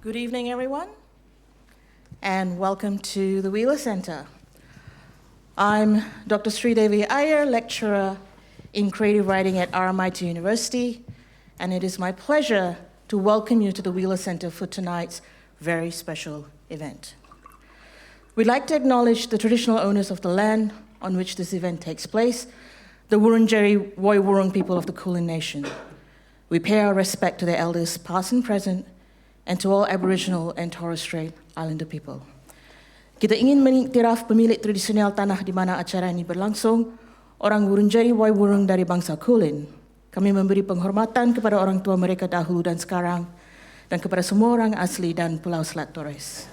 Good evening, everyone, and welcome to the Wheeler Center. I'm Dr. Sreedhevi Iyer, lecturer in creative writing at RMIT University, and it is my pleasure to welcome you to the Wheeler Center for tonight's very special event. We'd like to acknowledge the traditional owners of the land on which this event takes place, the Wurundjeri Woi Wurrung people of the Kulin Nation. We pay our respect to their elders, past and present, and to all Aboriginal and Torres Strait Islander people. Kita ingin mengiktiraf pemilik tradisional tanah di mana acara ini berlangsung, orang Wurundjeri Woi Wurrung dari bangsa Kulin. Kami memberi penghormatan kepada orang tua mereka dahulu dan sekarang, dan kepada semua orang asli dan Pulau Selat Torres.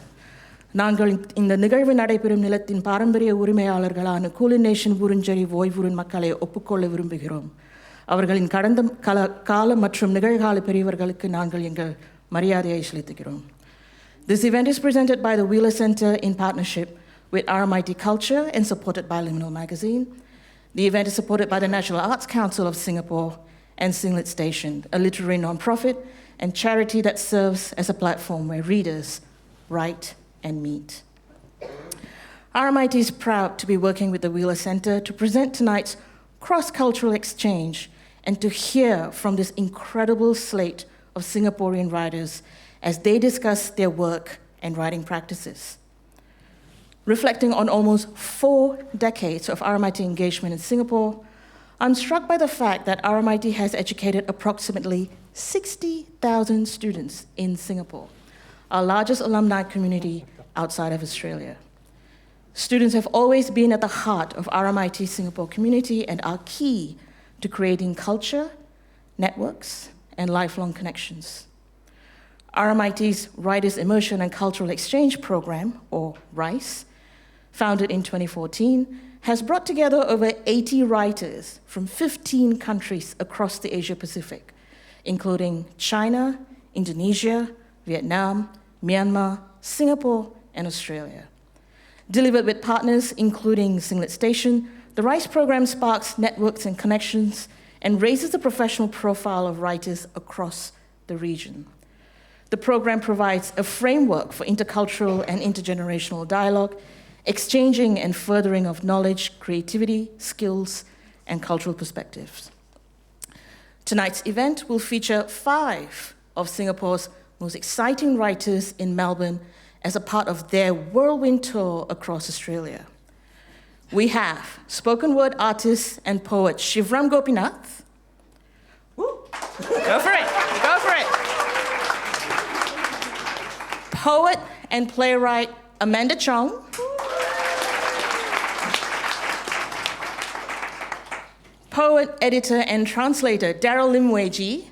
நாங்கள் இந்த நிகழ்வு நடைபெறும் நிலத்தின் பாரம்பரிய உரிமையாளர்களான Kulin Nation Wurundjeri Woi Wurrung மக்களை ஒப்புக்கொள்ள விரும்புகிறோம். அவர்களின் கடந்த கால மற்றும் நிகழ்கால பெரியவர்களுக்கு நாங்கள் எங்கள் மரியாதையை செலுத்துகிறோம். This event is presented by the Wheeler Center in partnership with RMIT Culture and supported by Liminal Magazine. The event is supported by the National Arts Council of Singapore and Singlet Station, a literary non-profit and charity that serves as a platform where readers write and meet. RMIT is proud to be working with the Wheeler Center to present tonight's cross-cultural exchange and to hear from this incredible slate of Singaporean writers as they discuss their work and writing practices. Reflecting on almost 4 decades of RMIT engagement in Singapore, I'm struck by the fact that RMIT has educated approximately 60,000 students in Singapore, our largest alumni community outside of Australia. Students have always been at the heart of RMIT Singapore community and are key to creating culture, networks, and lifelong connections. RMIT's Writers' Immersion and Cultural Exchange Program, or RICE, founded in 2014, has brought together over 80 writers from 15 countries across the Asia-Pacific, including China, Indonesia, Vietnam, Myanmar, Singapore, and Australia. Delivered with partners including Singlet Station, the RICE program sparks networks and connections and raises the professional profile of writers across the region. The program provides a framework for intercultural and intergenerational dialogue, exchanging and furthering of knowledge, creativity, skills, and cultural perspectives. Tonight's event will feature 5 of Singapore's most exciting writers in Melbourne as a part of their whirlwind tour across Australia. We have spoken word artist and poet Shivram Gopinath. Woo. Go for it, go for it. Poet and playwright Amanda Chong. Poet, editor, and translator Daryl Lim Wei Jie.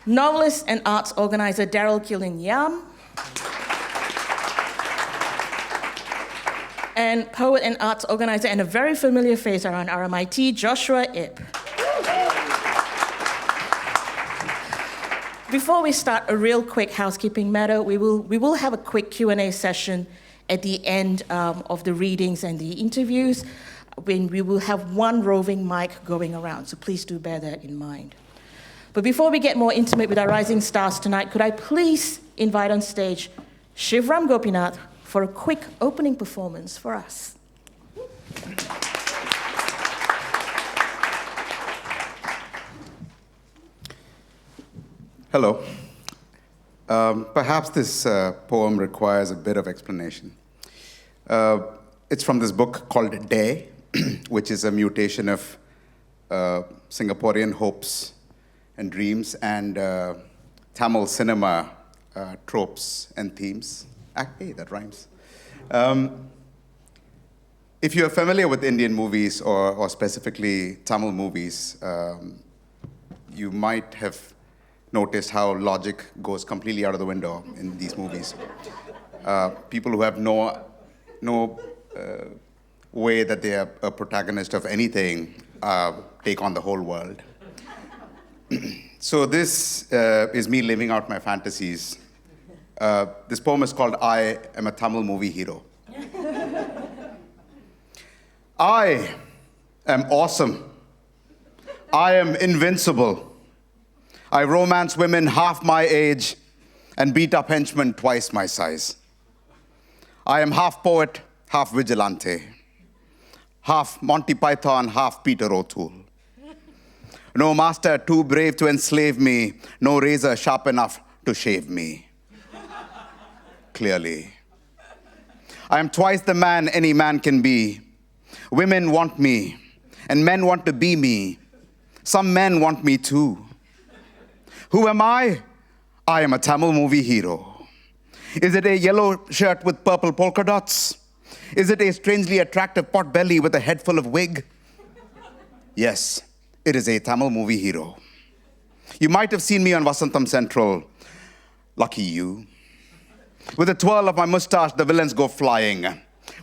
Novelist and arts organiser Daryl Qilin Yam. And poet and arts organiser and a very familiar face around RMIT, Joshua Ip. Before we start, a real quick housekeeping matter. We will have a quick Q&A session at the end of the readings and the interviews, when we will have one roving mic going around, so please do bear that in mind. But before we get more intimate with our rising stars tonight, could I please invite on stage Shivram Gopinath for a quick opening performance for us. Hello. Perhaps this poem requires a bit of explanation. It's from this book called Day, which is a mutation of Singaporean hopes and dreams and Tamil cinema tropes and themes. Hey, that rhymes. If you're familiar with Indian movies or specifically Tamil movies, you might have noticed how logic goes completely out of the window in these movies. People who have no way that they are a protagonist of anything take on the whole world. So this is me living out my fantasies. This poem is called I Am a Tamil Movie Hero. I am awesome. I am invincible. I romance women half my age and beat up henchmen twice my size. I am half poet, half vigilante, half Monty Python, half Peter O'Toole. No master too brave to enslave me, no razor sharp enough to shave me. Clearly. I am twice the man any man can be. Women want me, and men want to be me. Some men want me too. Who am I? I am a Tamil movie hero. Is it a yellow shirt with purple polka dots? Is it a strangely attractive pot belly with a head full of wig? Yes, it is a Tamil movie hero. You might have seen me on Vasantham Central. Lucky you. With a twirl of my mustache, the villains go flying.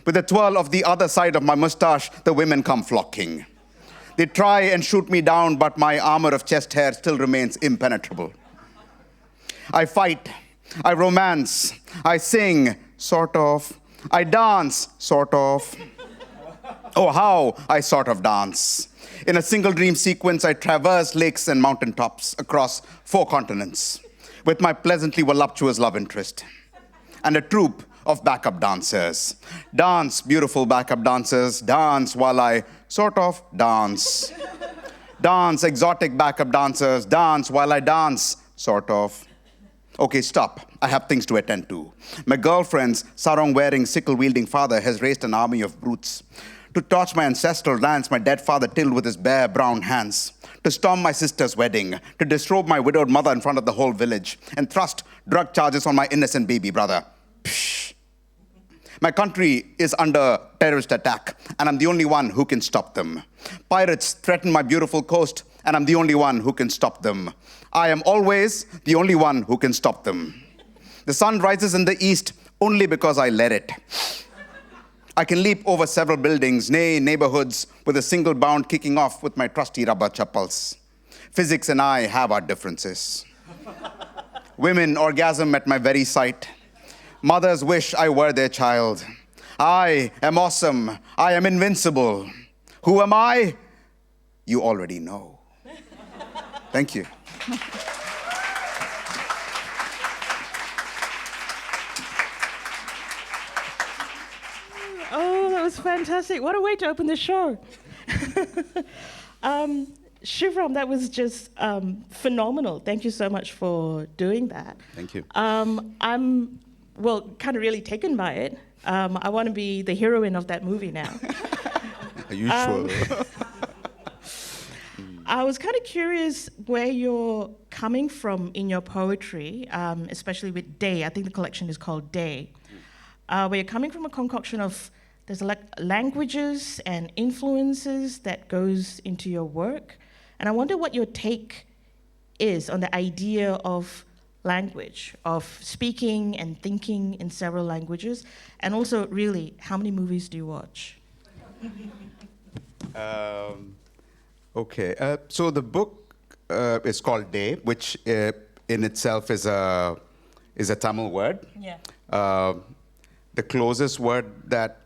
With a twirl of the other side of my mustache, the women come flocking. They try and shoot me down, but my armor of chest hair still remains impenetrable. I fight, I romance, I sing, sort of. I dance, sort of. Oh, how I sort of dance. In a single dream sequence, I traverse lakes and mountaintops across 4 continents with my pleasantly voluptuous love interest and a troupe of backup dancers. Dance, beautiful backup dancers, dance while I sort of dance. Dance, exotic backup dancers, dance while I dance, sort of. Okay, stop. I have things to attend to. My girlfriend's sarong-wearing, sickle-wielding father has raised an army of brutes to torch my ancestral lands my dead father tilled with his bare brown hands, to storm my sister's wedding, to disrobe my widowed mother in front of the whole village, and thrust drug charges on my innocent baby brother. Psh. My country is under terrorist attack, and I'm the only one who can stop them. Pirates threaten my beautiful coast, and I'm the only one who can stop them. I am always the only one who can stop them. The sun rises in the east only because I let it. I can leap over several buildings, nay, neighborhoods, with a single bound kicking off with my trusty rubber chappals. Physics and I have our differences. Women orgasm at my very sight. Mothers wish I were their child. I am awesome. I am invincible. Who am I? You already know. Thank you. Oh, that was fantastic. What a way to open the show. Shivram, that was just phenomenal. Thank you so much for doing that. Thank you. I'm, kind of really taken by it. I want to be the heroine of that movie now. Are you sure? I was kind of curious where you're coming from in your poetry, especially with Day. I think the collection is called Day. Where you're coming from a concoction of, there's like languages and influences that goes into your work. And I wonder what your take is on the idea of language, of speaking and thinking in several languages. And also, really, how many movies do you watch? Okay, so the book is called Day, which in itself is a Tamil word. Yeah. The closest word that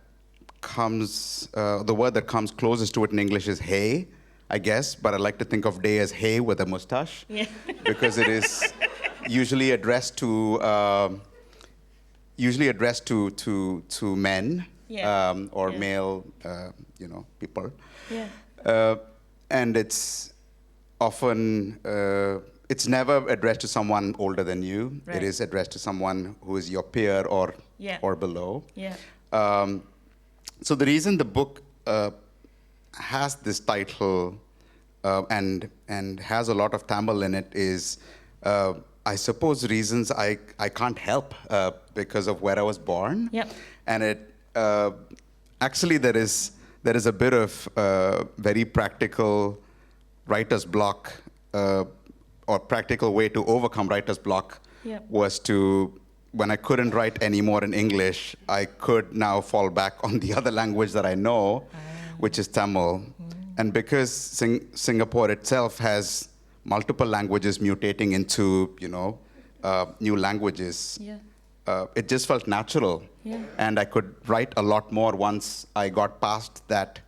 comes, the word that comes closest to it in English is hey, I guess, but I like to think of Day as hey with a mustache, Yeah. because it is usually addressed to men, Yeah. or Yeah. male, people. Yeah. And it's often, it's never addressed to someone older than you. Right. It is addressed to someone who is your peer or Yeah. or below. Yeah. So the reason the book has this title and has a lot of Tamil in it is, I suppose, reasons I can't help because of where I was born. Yep. And it actually there is a bit of very practical writer's block or practical way to overcome writer's block. Yep. Was to, when I couldn't write anymore in English, I could now fall back on the other language that I know, which is Tamil. And because Singapore itself has multiple languages mutating into, new languages, Yeah. it just felt natural. Yeah. And I could write a lot more once I got past that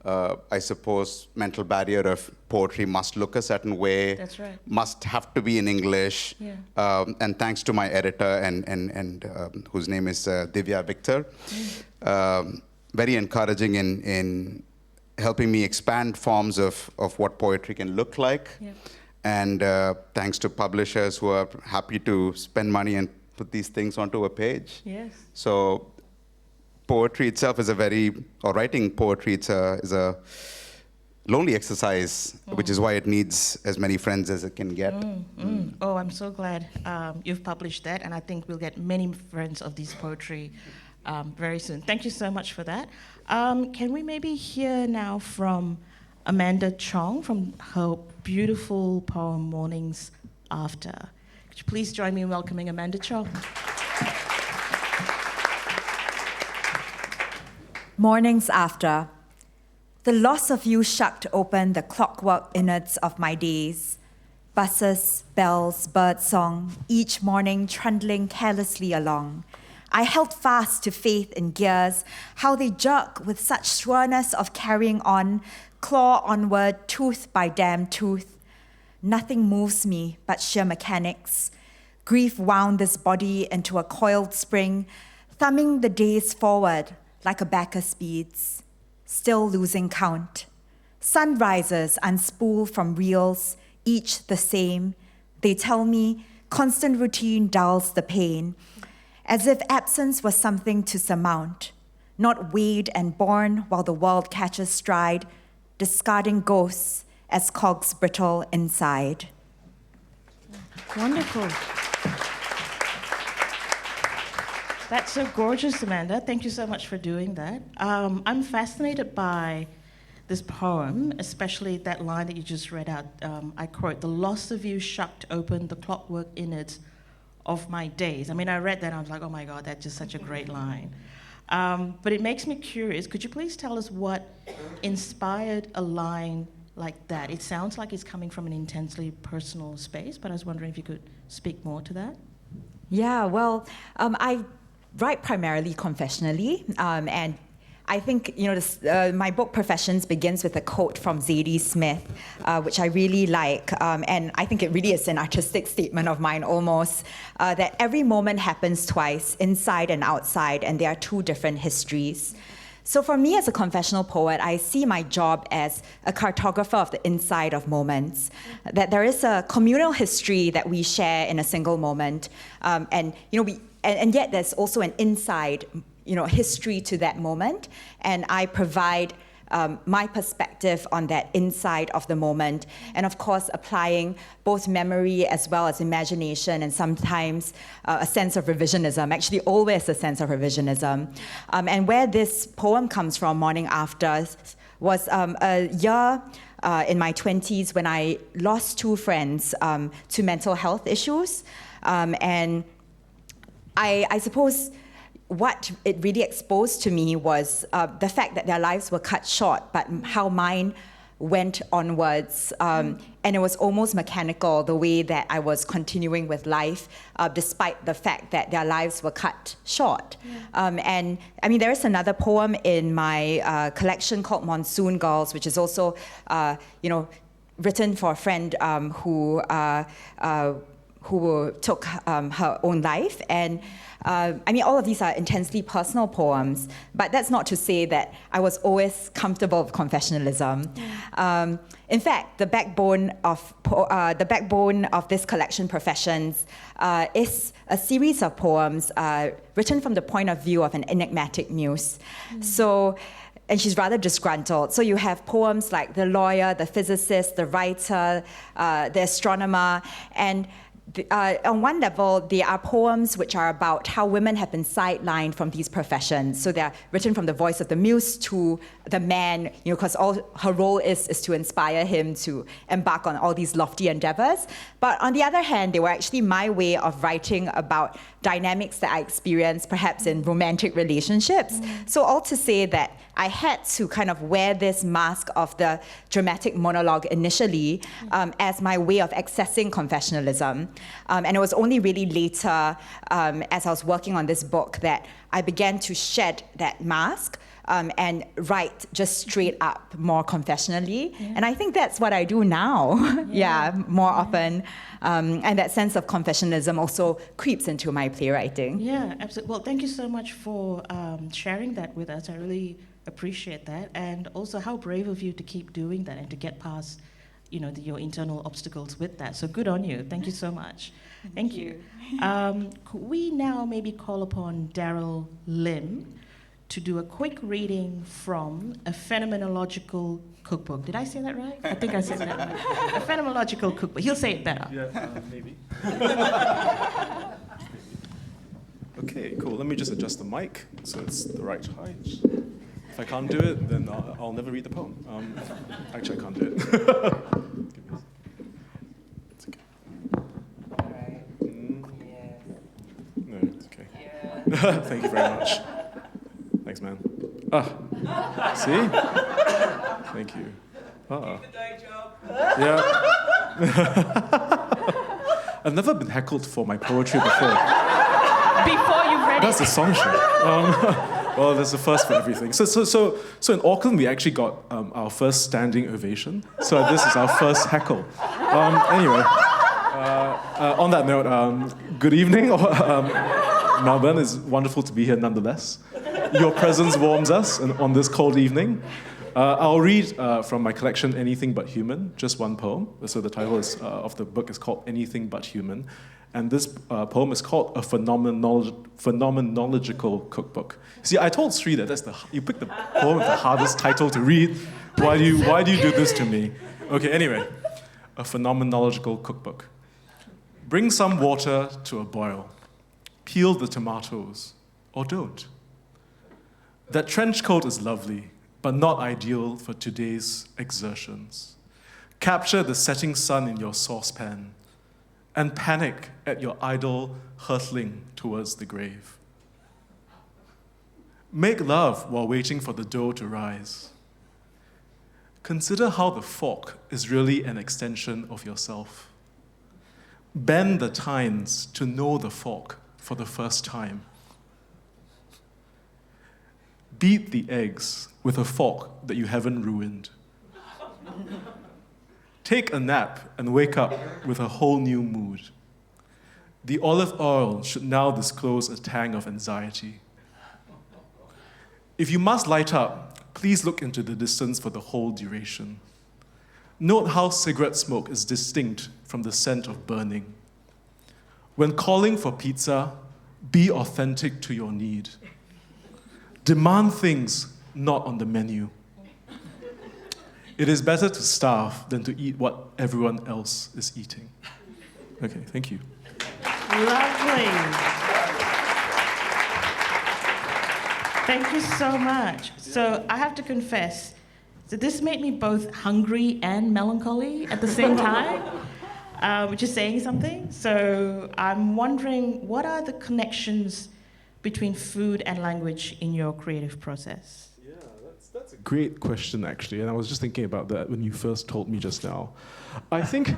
I suppose, mental barrier of poetry must look a certain way. That's right. Must have to be in English. Yeah. And thanks to my editor and whose name is Divya Victor, very encouraging in helping me expand forms of what poetry can look like. Yeah. And thanks to publishers who are happy to spend money and put these things onto a page. Yes. So poetry itself is writing poetry is a lonely exercise, which is why it needs as many friends as it can get. Oh, I'm so glad you've published that, and I think we'll get many friends of this poetry very soon. Thank you so much for that. Can we maybe hear now from Amanda Chong from her beautiful poem, Mornings After? Could you please join me in welcoming Amanda Chong? Mornings after. The loss of you shucked open the clockwork innards of my days. Buses, bells, birdsong, each morning trundling carelessly along. I held fast to faith in gears, how they jerk with such sureness of carrying on, claw onward, tooth by damn tooth. Nothing moves me but sheer mechanics. Grief wound this body into a coiled spring, thumbing the days forward like a Bacchus beads, still losing count. Sunrises unspool from reels, each the same. They tell me constant routine dulls the pain, as if absence was something to surmount, not weighed and borne while the world catches stride, discarding ghosts as cogs brittle inside. Wonderful. That's so gorgeous, Amanda. Thank you so much for doing that. I'm fascinated by this poem, especially that line that you just read out. I quote, "The loss of you shucked open the clockwork innards of my days." I mean, I read that and I was like, oh my God, that's just such a great line. But it makes me curious. Could you please tell us what inspired a line like that? It sounds like it's coming from an intensely personal space, but I was wondering if you could speak more to that. Yeah, well, I write primarily confessionally, and I think my book Professions begins with a quote from Zadie Smith, which I really like, and I think it really is an artistic statement of mine almost, that every moment happens twice, inside and outside, and there are two different histories. So for me as a confessional poet, I see my job as a cartographer of the inside of moments, that there is a communal history that we share in a single moment, and yet there's also an inside history to that moment, and I provide my perspective on that inside of the moment, and of course applying both memory as well as imagination, and sometimes a sense of revisionism, actually always a sense of revisionism. And where this poem comes from, Morning After, was a year in my 20s when I lost two friends to mental health issues, and I suppose what it really exposed to me was the fact that their lives were cut short, but how mine went onwards. And it was almost mechanical, the way that I was continuing with life, despite the fact that their lives were cut short. And I mean, there is another poem in my collection called Monsoon Girls, which is also, written for a friend who took her own life. And all of these are intensely personal poems, but that's not to say that I was always comfortable with confessionalism. In fact, the backbone of this collection, Professions, is a series of poems written from the point of view of an enigmatic muse. And she's rather disgruntled. So you have poems like the lawyer, the physicist, the writer, the astronomer, and on one level, there are poems which are about how women have been sidelined from these professions. So they're written from the voice of the muse to the man, because all her role is to inspire him to embark on all these lofty endeavors. But on the other hand, they were actually my way of writing about dynamics that I experienced perhaps in romantic relationships. So all to say that I had to kind of wear this mask of the dramatic monologue initially as my way of accessing confessionalism. And it was only really later, as I was working on this book, that I began to shed that mask and write just straight up, more confessionally. Yeah. And I think that's what I do now, more often. And that sense of confessionalism also creeps into my playwriting. Yeah, absolutely. Well, thank you so much for sharing that with us. I really appreciate that. And also how brave of you to keep doing that and to get past your internal obstacles with that. So good on you. Thank you so much. Thank you. Could we now maybe call upon Daryl Lim to do a quick reading from a phenomenological cookbook. Did I say that right? I think I said that right. A phenomenological cookbook. He'll say it better. Yeah, maybe. Okay, cool. Let me just adjust the mic so it's the right height. If I can't do it, then I'll never read the poem. Actually, I can't do it. It's okay. All right. No, it's okay. Yeah. Thank you very much. Thanks, man. See? Thank you. Yeah. I've never been heckled for my poetry before. Before you've read That's a song sheet. Well, there's a first for everything. So in Auckland, we actually got our first standing ovation. So this is our first heckle. Anyway, on that note, good evening. Melbourne, is wonderful to be here nonetheless. Your presence warms us on this cold evening. I'll read from my collection, Anything But Human, just one poem. So the title of the book is called Anything But Human. And this poem is called A Phenomenological Cookbook. See, I told Sri that you picked the poem with the hardest title to read. Why do you do this to me? Okay, anyway, A Phenomenological Cookbook. Bring some water to a boil. Peel the tomatoes, or don't. That trench coat is lovely, but not ideal for today's exertions. Capture the setting sun in your saucepan and panic at your idol hurtling towards the grave. Make love while waiting for the dough to rise. Consider how the fork is really an extension of yourself. Bend the tines to know the fork for the first time. Beat the eggs with a fork that you haven't ruined. Take a nap and wake up with a whole new mood. The olive oil should now disclose a tang of anxiety. If you must light up, please look into the distance for the whole duration. Note how cigarette smoke is distinct from the scent of burning. When calling for pizza, be authentic to your need. Demand things not on the menu. It is better to starve than to eat what everyone else is eating. Okay, thank you. Lovely. Thank you so much. So I have to confess, so this made me both hungry and melancholy at the same time, which is saying something. So I'm wondering, what are the connections between food and language in your creative process? Yeah, that's a great question, actually, and I was just thinking about that when you first told me just now. I think,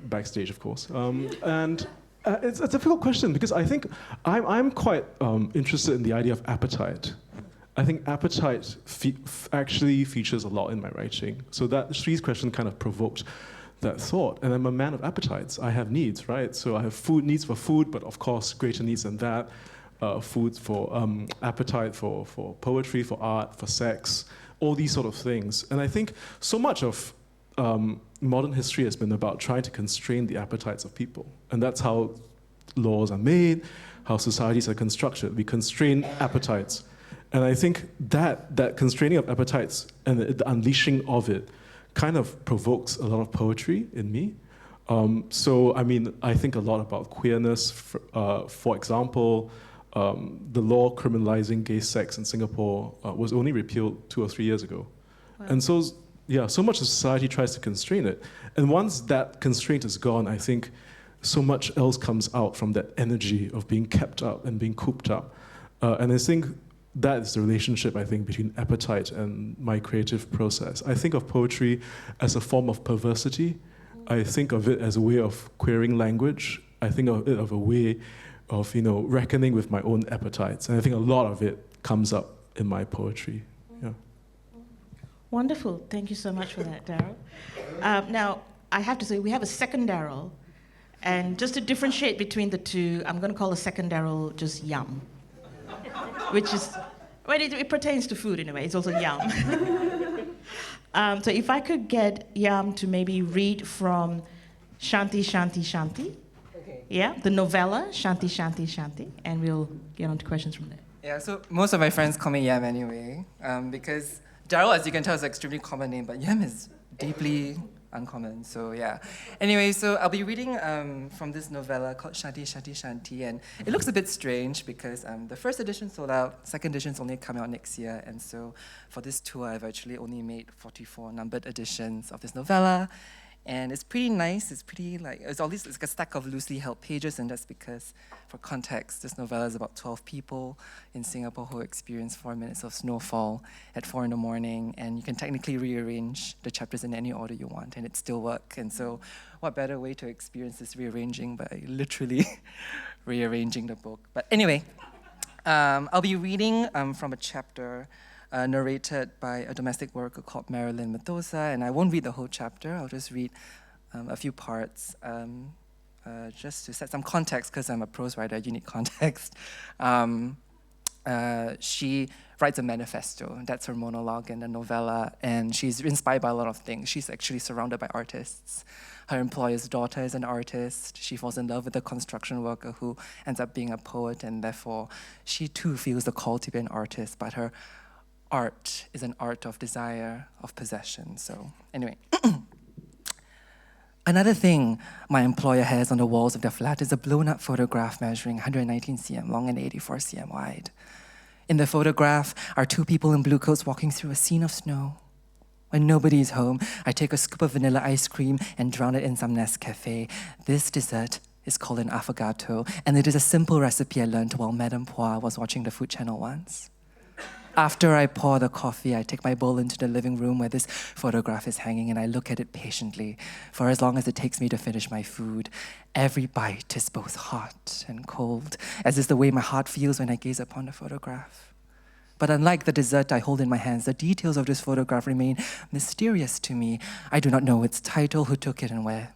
backstage, of course, and it's a difficult question because I think I'm quite interested in the idea of appetite. I think appetite actually features a lot in my writing. So that Sri's question kind of provoked that thought. And I'm a man of appetites. I have needs, right? So I have needs for food, but of course greater needs than that. Food for appetite for poetry, for art, for sex, all these sort of things. And I think so much of modern history has been about trying to constrain the appetites of people. And that's how laws are made, how societies are constructed. We constrain appetites. And I think that constraining of appetites and the unleashing of it kind of provokes a lot of poetry in me. So, I mean, I think a lot about queerness. For example, the law criminalizing gay sex in Singapore was only repealed 2 or 3 years ago. Wow. And so, yeah, so much of society tries to constrain it. And once that constraint is gone, I think so much else comes out from that energy of being kept up and being cooped up. And I think that is the relationship, I think, between appetite and my creative process. I think of poetry as a form of perversity, I think of it as a way of queering language. I think of it as a way of, reckoning with my own appetites. And I think a lot of it comes up in my poetry. Yeah. Wonderful. Thank you so much for that, Daryl. Now, I have to say, we have a second Daryl. And just to differentiate between the two, I'm going to call the second Daryl just Yam. Which is, well, it pertains to food in a way. It's also Yam. So if I could get Yam to maybe read from Shanti, Shanti, Shanti. Okay. Yeah, the novella, Shanti, Shanti, Shanti. And we'll get on to questions from there. Yeah, so most of my friends call me Yam anyway, because Daryl, as you can tell, is an extremely common name, but Yam is deeply uncommon, so yeah. Anyway, so I'll be reading from this novella called Shanti, Shanti, Shanti, and it looks a bit strange because the first edition sold out, second edition's only coming out next year, and so for this tour, I've actually only made 44 numbered editions of this novella, and it's pretty nice. It's pretty it's like a stack of loosely held pages, and that's because, for context, this novella is about 12 people in Singapore who experience 4 minutes of snowfall at 4 in the morning, and you can technically rearrange the chapters in any order you want, and it still works. And so, what better way to experience this rearranging by literally rearranging the book? But anyway, I'll be reading from a chapter narrated by a domestic worker called Marilyn Mendoza, and I won't read the whole chapter. I'll just read a few parts just to set some context, because I'm a prose writer. You need context. She writes a manifesto. That's her monologue in the novella, and she's inspired by a lot of things. She's actually surrounded by artists. Her employer's daughter is an artist. She falls in love with a construction worker who ends up being a poet, and therefore she too feels the call to be an artist, but her art is an art of desire, of possession. So anyway. Another thing my employer has on the walls of their flat is a blown-up photograph measuring 119 cm long and 84 cm wide. In the photograph are two people in blue coats walking through a scene of snow. When nobody is home, I take a scoop of vanilla ice cream and drown it in some Nescafe. This dessert is called an affogato, and it is a simple recipe I learned while Madame Pois was watching the Food Channel once. After I pour the coffee, I take my bowl into the living room where this photograph is hanging, and I look at it patiently for as long as it takes me to finish my food. Every bite is both hot and cold, as is the way my heart feels when I gaze upon the photograph. But unlike the dessert I hold in my hands, the details of this photograph remain mysterious to me. I do not know its title, who took it, and where.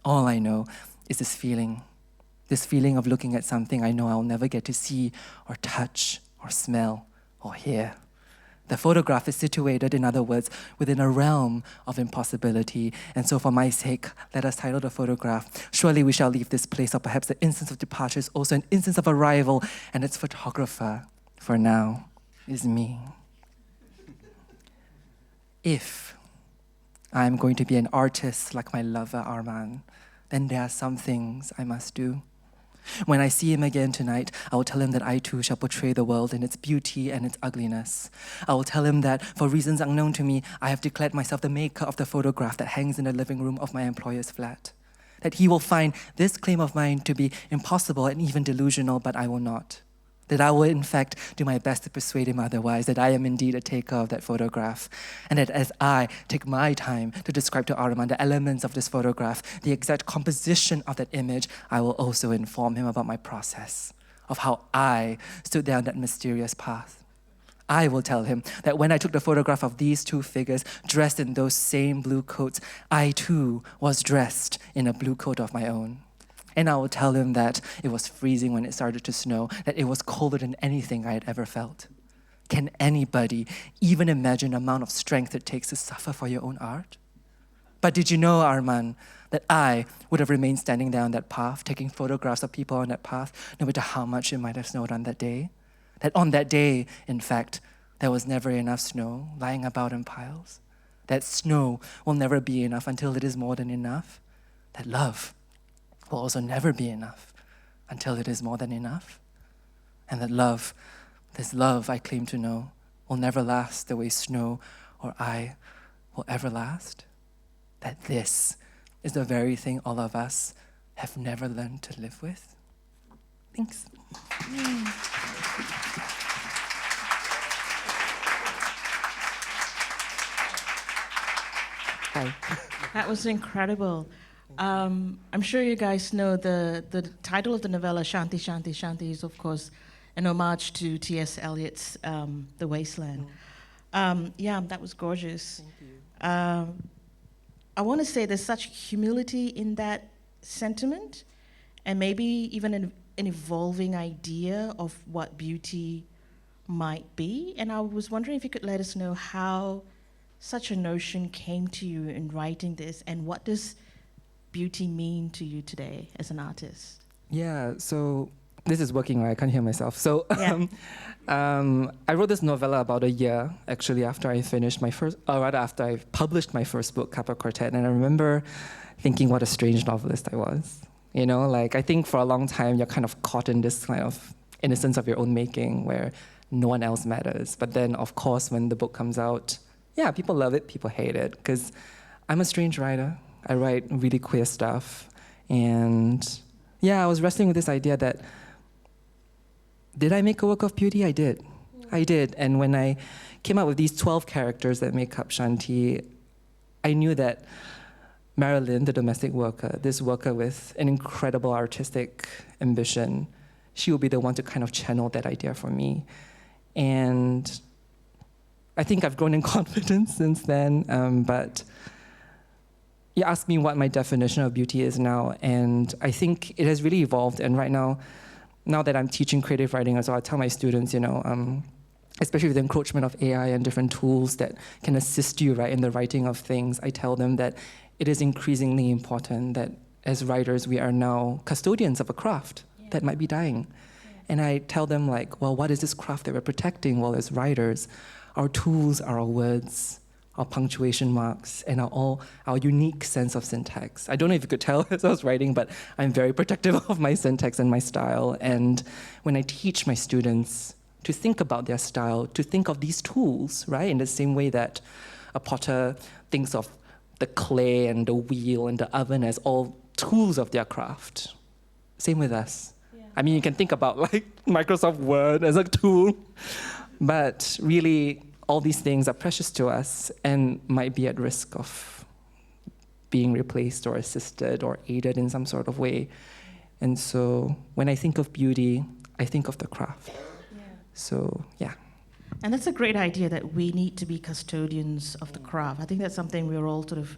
All I know is this feeling of looking at something I know I'll never get to see or touch or smell or hear. The photograph is situated, in other words, within a realm of impossibility. And so for my sake, let us title the photograph, Surely We Shall Leave This Place, or perhaps the instance of departure is also an instance of arrival, and its photographer, for now, is me. If I'm going to be an artist like my lover Arman, then there are some things I must do. When I see him again tonight, I will tell him that I too shall portray the world in its beauty and its ugliness. I will tell him that, for reasons unknown to me, I have declared myself the maker of the photograph that hangs in the living room of my employer's flat. That he will find this claim of mine to be impossible and even delusional, but I will not. That I will, in fact, do my best to persuade him otherwise, that I am indeed a taker of that photograph, and that as I take my time to describe to Arman the elements of this photograph, the exact composition of that image, I will also inform him about my process, of how I stood down that mysterious path. I will tell him that when I took the photograph of these two figures dressed in those same blue coats, I too was dressed in a blue coat of my own. And I will tell him that it was freezing when it started to snow, that it was colder than anything I had ever felt. Can anybody even imagine the amount of strength it takes to suffer for your own art? But did you know, Arman, that I would have remained standing down that path, taking photographs of people on that path, no matter how much it might have snowed on that day? That on that day, in fact, there was never enough snow lying about in piles? That snow will never be enough until it is more than enough? That love will also never be enough until it is more than enough? And that love, this love I claim to know, will never last the way snow or I will ever last? That this is the very thing all of us have never learned to live with? Thanks. Hi. That was incredible. I'm sure you guys know the title of the novella, Shanti, Shanti, Shanti, is of course an homage to T.S. Eliot's The Wasteland. Yeah, that was gorgeous. Thank you. I want to say there's such humility in that sentiment, and maybe even an evolving idea of what beauty might be. And I was wondering if you could let us know how such a notion came to you in writing this, and what does beauty mean to you today as an artist? Yeah, so this is working, right? I can't hear myself. So Yeah. I wrote this novella about a year, actually, after I finished my first, or rather after I published my first book, Kappa Quartet. And I remember thinking what a strange novelist I was. You know, like I think for a long time, you're kind of caught in this kind of innocence of your own making where no one else matters. But then, of course, when the book comes out, yeah, people love it, people hate it, because I'm a strange writer. I write really queer stuff. And yeah, I was wrestling with this idea that, did I make a work of beauty? I did. I did. And when I came up with these 12 characters that make up Shanti, I knew that Marilyn, the domestic worker, this worker with an incredible artistic ambition, she would be the one to kind of channel that idea for me. And I think I've grown in confidence since then, but you asked me what my definition of beauty is now, and I think it has really evolved. And right now that I'm teaching creative writing as well, I tell my students, you know, especially with the encroachment of AI and different tools that can assist you, right, in the writing of things, I tell them that it is increasingly important that as writers, we are now custodians of a craft that might be dying. And I tell them, like, well, what is this craft that we're protecting? Well, as writers, our tools are our words, our punctuation marks, and our unique sense of syntax. I don't know if you could tell as I was writing, but I'm very protective of my syntax and my style. And when I teach my students to think about their style, to think of these tools, right, in the same way that a potter thinks of the clay and the wheel and the oven as all tools of their craft. Same with us. Yeah. I mean, you can think about like Microsoft Word as a tool, but really, all these things are precious to us and might be at risk of being replaced or assisted or aided in some sort of way. And so when I think of beauty, I think of the craft. Yeah. So, yeah. And that's a great idea that we need to be custodians of the craft. I think that's something we're all sort of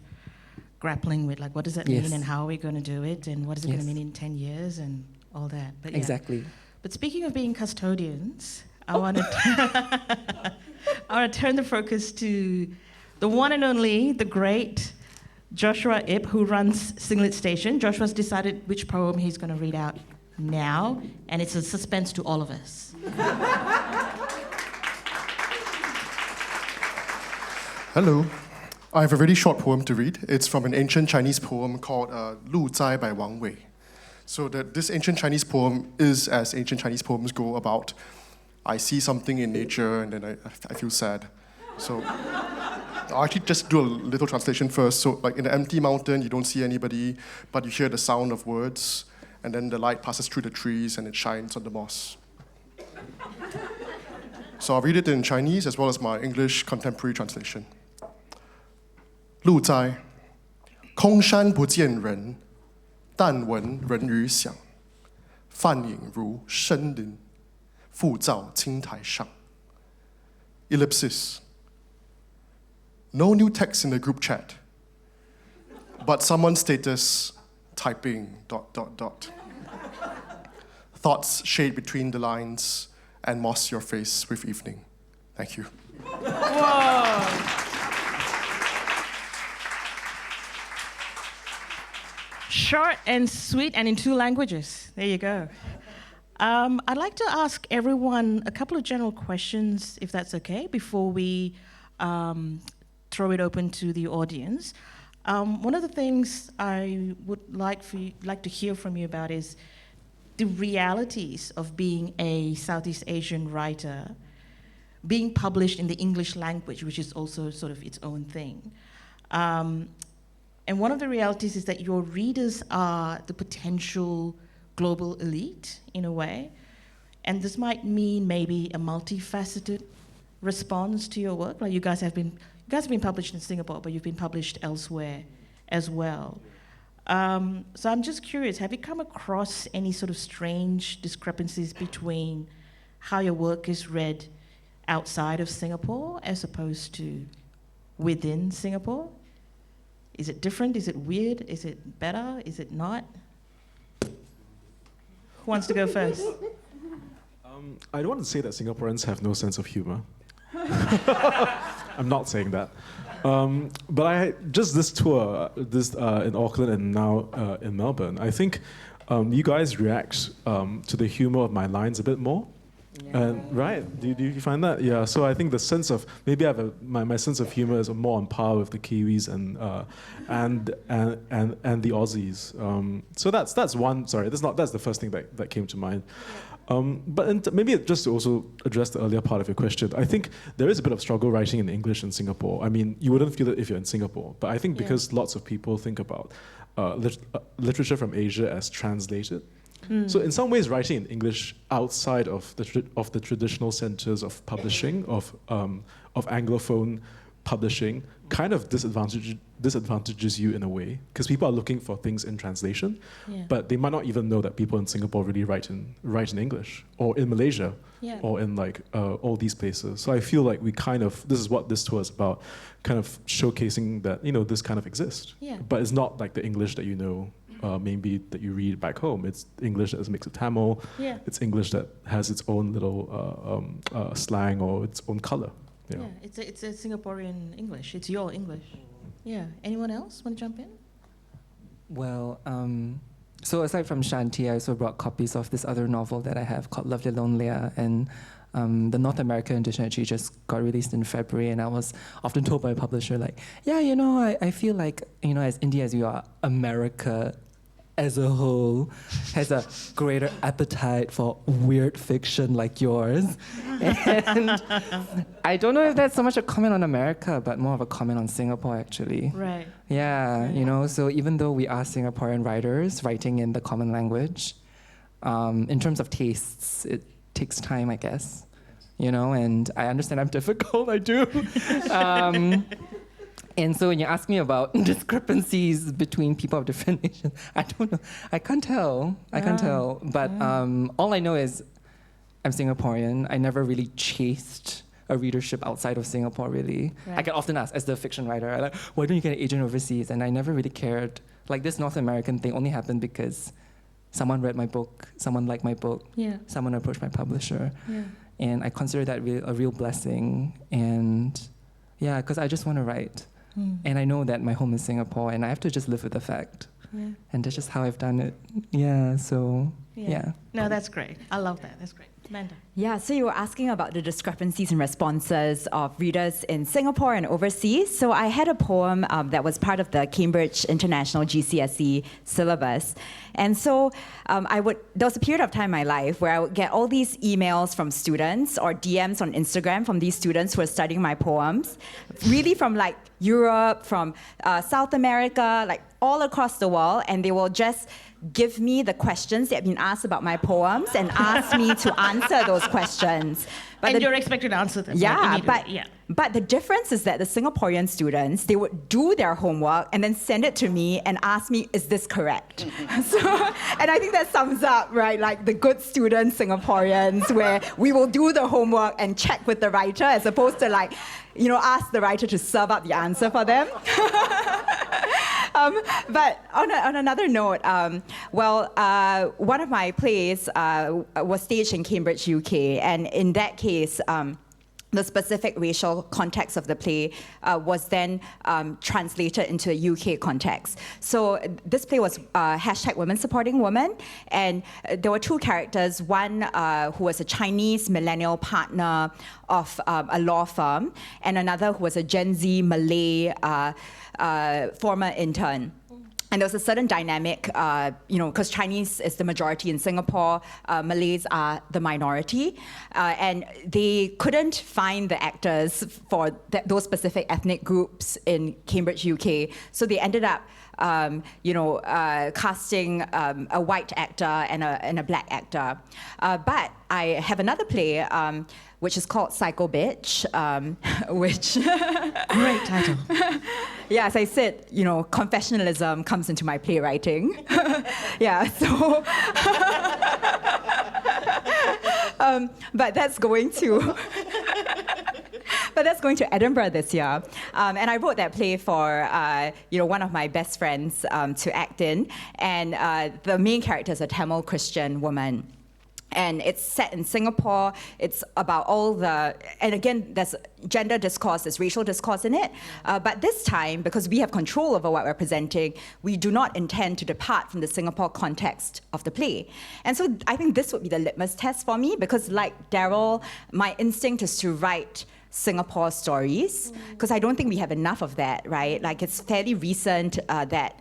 grappling with, like what does that mean and how are we going to do it and what is it going to mean in 10 years and all that. But yeah. Exactly. But speaking of being custodians, I want to turn the focus to the one and only, the great Joshua Ip, who runs Singlet Station. Joshua's decided which poem he's going to read out now, and it's a suspense to all of us. Hello. I have a really short poem to read. It's from an ancient Chinese poem called Lu Zai by Wang Wei. So this ancient Chinese poem is, as ancient Chinese poems go, about I see something in nature and then I feel sad. So I'll actually just do a little translation first. So like in an empty mountain, you don't see anybody, but you hear the sound of words, and then the light passes through the trees and it shines on the moss. So I'll read it in Chinese as well as my English contemporary translation. 路在，空山不见人，但闻人语响，泛影如深林。 复照青苔上。Ellipsis. No new text in the group chat, but someone's status typing ... Thoughts shade between the lines and moss your face with evening. Thank you. Whoa. Short and sweet and in 2 languages. There you go. I'd like to ask everyone a couple of general questions, if that's okay, before we throw it open to the audience. One of the things I would like to hear from you about is the realities of being a Southeast Asian writer, being published in the English language, which is also sort of its own thing. And one of the realities is that your readers are the potential global elite, in a way. And this might mean maybe a multifaceted response to your work. Like you guys have been you guys have been published in Singapore, but you've been published elsewhere as well. So I'm just curious, have you come across any sort of strange discrepancies between how your work is read outside of Singapore as opposed to within Singapore? Is it different? Is it weird? Is it better? Is it not? Who wants to go first? I don't want to say that Singaporeans have no sense of humor. I'm not saying that. But I just this tour, in Auckland and now in Melbourne, I think you guys react to the humor of my lines a bit more. Yeah. Right? Do you find that? Yeah. So I think the sense of maybe I have my sense of humor is more on par with the Kiwis and the Aussies. So that's one. Sorry, that's the first thing that came to mind. But maybe just to also address the earlier part of your question, I think there is a bit of struggle writing in English in Singapore. I mean, you wouldn't feel it if you're in Singapore, but I think because lots of people think about literature from Asia as translated. So in some ways, writing in English outside of the traditional centers of publishing, of Anglophone publishing, kind of disadvantages you in a way, because people are looking for things in translation, but they might not even know that people in Singapore really write in English, or in Malaysia, or in all these places. So I feel like this is what this tour is about, kind of showcasing that this kind of exists. But it's not like the English that maybe that you read back home. It's English that is mixed with Tamil. It's English that has its own little slang or its own color. Yeah, it's a Singaporean English. It's your English. Yeah. Anyone else want to jump in? Well, so aside from Shanti, I also brought copies of this other novel that I have called Lovely Lonelier, and the North American edition actually just got released in February, and I was often told by a publisher, like, I feel like, as India as you are, America as a whole has a greater appetite for weird fiction like yours. And I don't know if that's so much a comment on America, but more of a comment on Singapore, actually. Right. Yeah, so even though we are Singaporean writers writing in the common language, in terms of tastes, it takes time, I guess. And I understand I'm difficult, I do. And so when you ask me about discrepancies between people of different nations, I don't know. I can't tell. But all I know is I'm Singaporean. I never really chased a readership outside of Singapore, really. Right. I get often asked, as the fiction writer, I'm like, why don't you get an agent overseas? And I never really cared. Like, this North American thing only happened because someone read my book, someone liked my book, someone approached my publisher. And I consider that a real blessing. And because I just want to write. And I know that my home is Singapore, and I have to just live with the fact. And that's just how I've done it. No, that's great. I love that. That's great. Amanda. Yeah, so you were asking about the discrepancies in responses of readers in Singapore and overseas. So I had a poem that was part of the Cambridge International GCSE syllabus. And so there was a period of time in my life where I would get all these emails from students or DMs on Instagram from these students who are studying my poems, really from like Europe, from South America, like all across the world, and they will just give me the questions that have been asked about my poems and ask me to answer those questions. But you're expected to answer them. But the difference is that the Singaporean students, they would do their homework and then send it to me and ask me, is this correct? And I think that sums up, right, like the good student Singaporeans, where we will do the homework and check with the writer as opposed to ask the writer to serve up the answer for them. But on another note, one of my plays was staged in Cambridge, UK, and in that case, the specific racial context of the play was then translated into a UK context. So this play was #Women Supporting Women, and there were two characters, one who was a Chinese millennial partner of a law firm, and another who was a Gen Z Malay former intern. And there was a certain dynamic, because Chinese is the majority in Singapore, Malays are the minority, and they couldn't find the actors for those specific ethnic groups in Cambridge, UK. So they ended up casting a white actor and a black actor. But I have another play, which is called Psycho Bitch, which... Great title. Yeah, as I said, confessionalism comes into my playwriting. Yeah, so... but that's going to... But that's going to Edinburgh this year. And I wrote that play for one of my best friends to act in. And the main character is a Tamil Christian woman. And it's set in Singapore. It's about and again, there's gender discourse, there's racial discourse in it. But this time, because we have control over what we're presenting, we do not intend to depart from the Singapore context of the play. And so I think this would be the litmus test for me, because like Daryl, my instinct is to write Singapore stories, because I don't think we have enough of that, right? Like, it's fairly recent that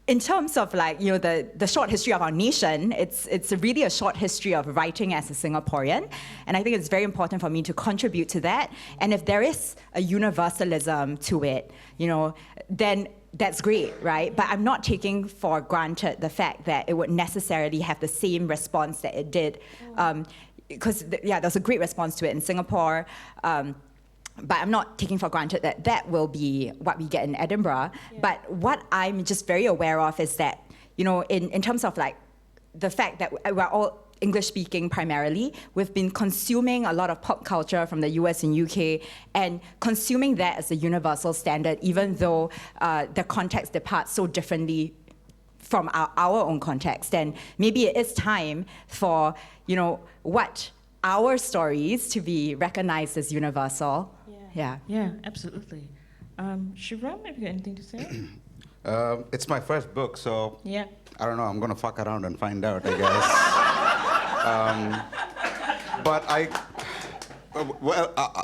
in terms of the short history of our nation, it's really a short history of writing as a Singaporean. And I think it's very important for me to contribute to that. And if there is a universalism to it, then that's great, right? But I'm not taking for granted the fact that it would necessarily have the same response that it did. Because there's a great response to it in Singapore. But I'm not taking for granted that that will be what we get in Edinburgh. Yeah. But what I'm just very aware of is that, in terms of the fact that we're all English speaking primarily, we've been consuming a lot of pop culture from the US and UK and consuming that as a universal standard, even though the context departs so differently from our own context. And maybe it is time for, what our stories to be recognized as universal. Yeah, absolutely. Shivram, have you got anything to say? It's my first book, so yeah. I don't know. I'm gonna fuck around and find out, I guess. But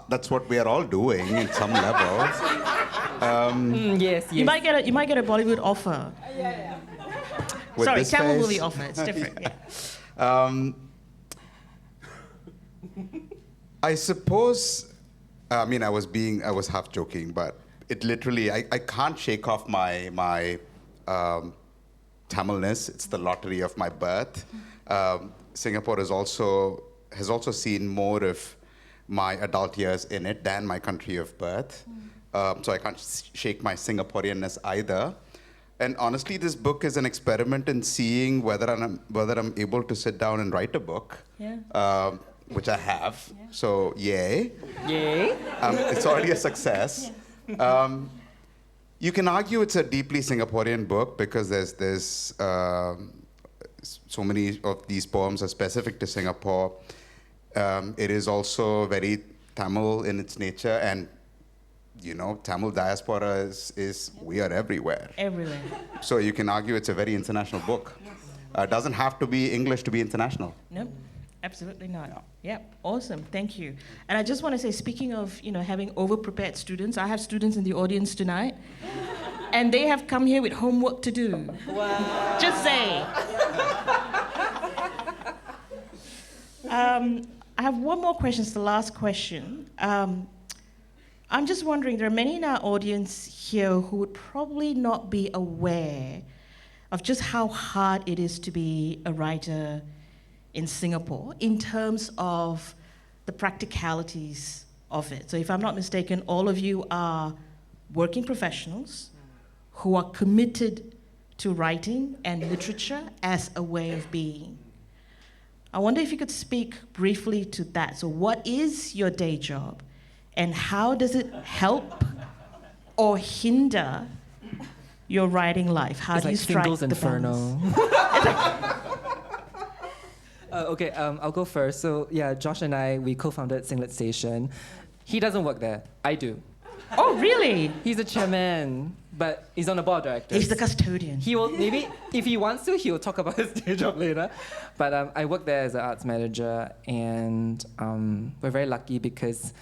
that's what we are all doing in some level. Yes. You might get a Bollywood offer. Yeah. Sorry, Tamil movie offer. It's different. Yeah. I suppose. I was half joking, but it literally, I can't shake off my Tamilness. It's the lottery of my birth. Singapore has also seen more of my adult years in it than my country of birth. So I can't shake my Singaporeanness either. And honestly, this book is an experiment in seeing whether I'm able to sit down and write a book. Yeah. Which I have, so yay. Yay. It's already a success. Yeah. You can argue it's a deeply Singaporean book because there's so many of these poems are specific to Singapore. It is also very Tamil in its nature, and Tamil diaspora is we are everywhere. Everywhere. So you can argue it's a very international book. It doesn't have to be English to be international. Nope. Absolutely not. Yeah, awesome. Thank you. And I just want to say, speaking of, having over-prepared students, I have students in the audience tonight, and they have come here with homework to do. Wow. Just say. I have one more question. It's the last question. I'm just wondering, there are many in our audience here who would probably not be aware of just how hard it is to be a writer in Singapore in terms of the practicalities of it. So if I'm not mistaken, all of you are working professionals who are committed to writing and literature as a way of being. I wonder if you could speak briefly to that. So what is your day job and how does it help or hinder your writing life? How do you strike Singles the Inferno. balance? Okay, I'll go first. So yeah, Josh and I, we co-founded Singlet Station. He doesn't work there. I do. Oh, really? He's a chairman, but he's on the board of directors. He's the custodian. He will, maybe, if he wants to, he'll talk about his day job later. But I work there as an arts manager, and we're very lucky because,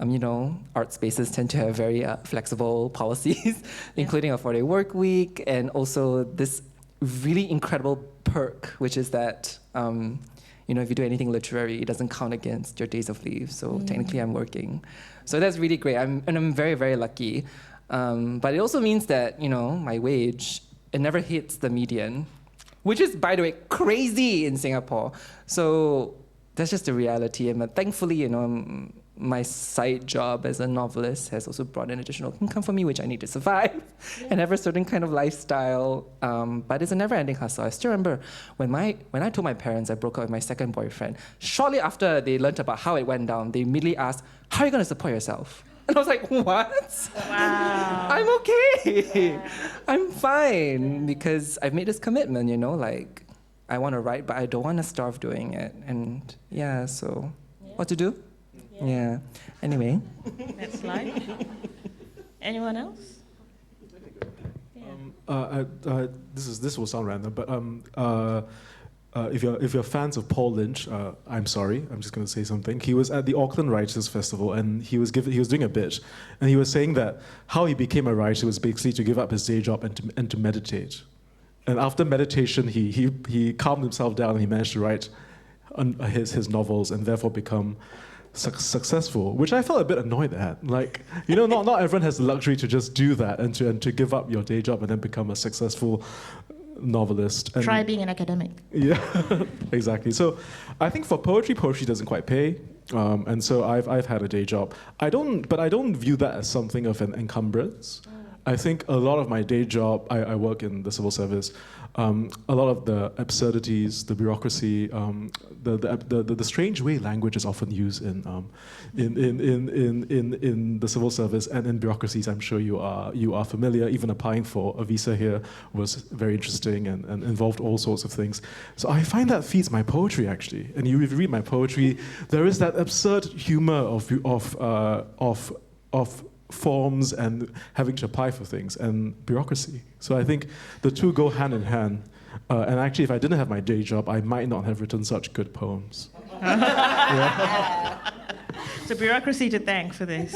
art spaces tend to have very flexible policies, including a 4-day work week, and also this really incredible perk, which is that, if you do anything literary, it doesn't count against your days of leave. So technically, I'm working. So that's really great. I'm very, very lucky. But it also means that, my wage it never hits the median, which is, by the way, crazy in Singapore. So that's just the reality. And thankfully, my side job as a novelist has also brought in additional income for me, which I need to survive and have a certain kind of lifestyle. But it's a never-ending hustle. I still remember when I told my parents I broke up with my second boyfriend, shortly after they learned about how it went down, they immediately asked, how are you going to support yourself? And I was like, what? Wow. I'm okay. I'm fine because I've made this commitment, like I want to write, but I don't want to starve doing it. And so what to do? Yeah. Anyway. That's life. Anyone else? This will sound random, but if you're fans of Paul Lynch, I'm sorry, I'm just going to say something. He was at the Auckland Writers Festival, and he was doing a bit, and he was saying that how he became a writer was basically to give up his day job and to meditate. And after meditation, he calmed himself down and he managed to write his novels and therefore become successful, which I felt a bit annoyed at. Like, not everyone has the luxury to just do that and to give up your day job and then become a successful novelist. And try being an academic. Yeah, exactly. So I think for poetry doesn't quite pay. And so I've had a day job. I don't view that as something of an encumbrance. I think a lot of my day job, I work in the civil service. A lot of the absurdities, the bureaucracy, the strange way language is often used in the civil service and in bureaucracies. I'm sure you are familiar. Even applying for a visa here was very interesting and involved all sorts of things. So I find that feeds my poetry actually. And you read my poetry, there is that absurd humor of forms and having to apply for things and bureaucracy. So I think the two go hand in hand. And actually, if I didn't have my day job, I might not have written such good poems. So bureaucracy to thank for this.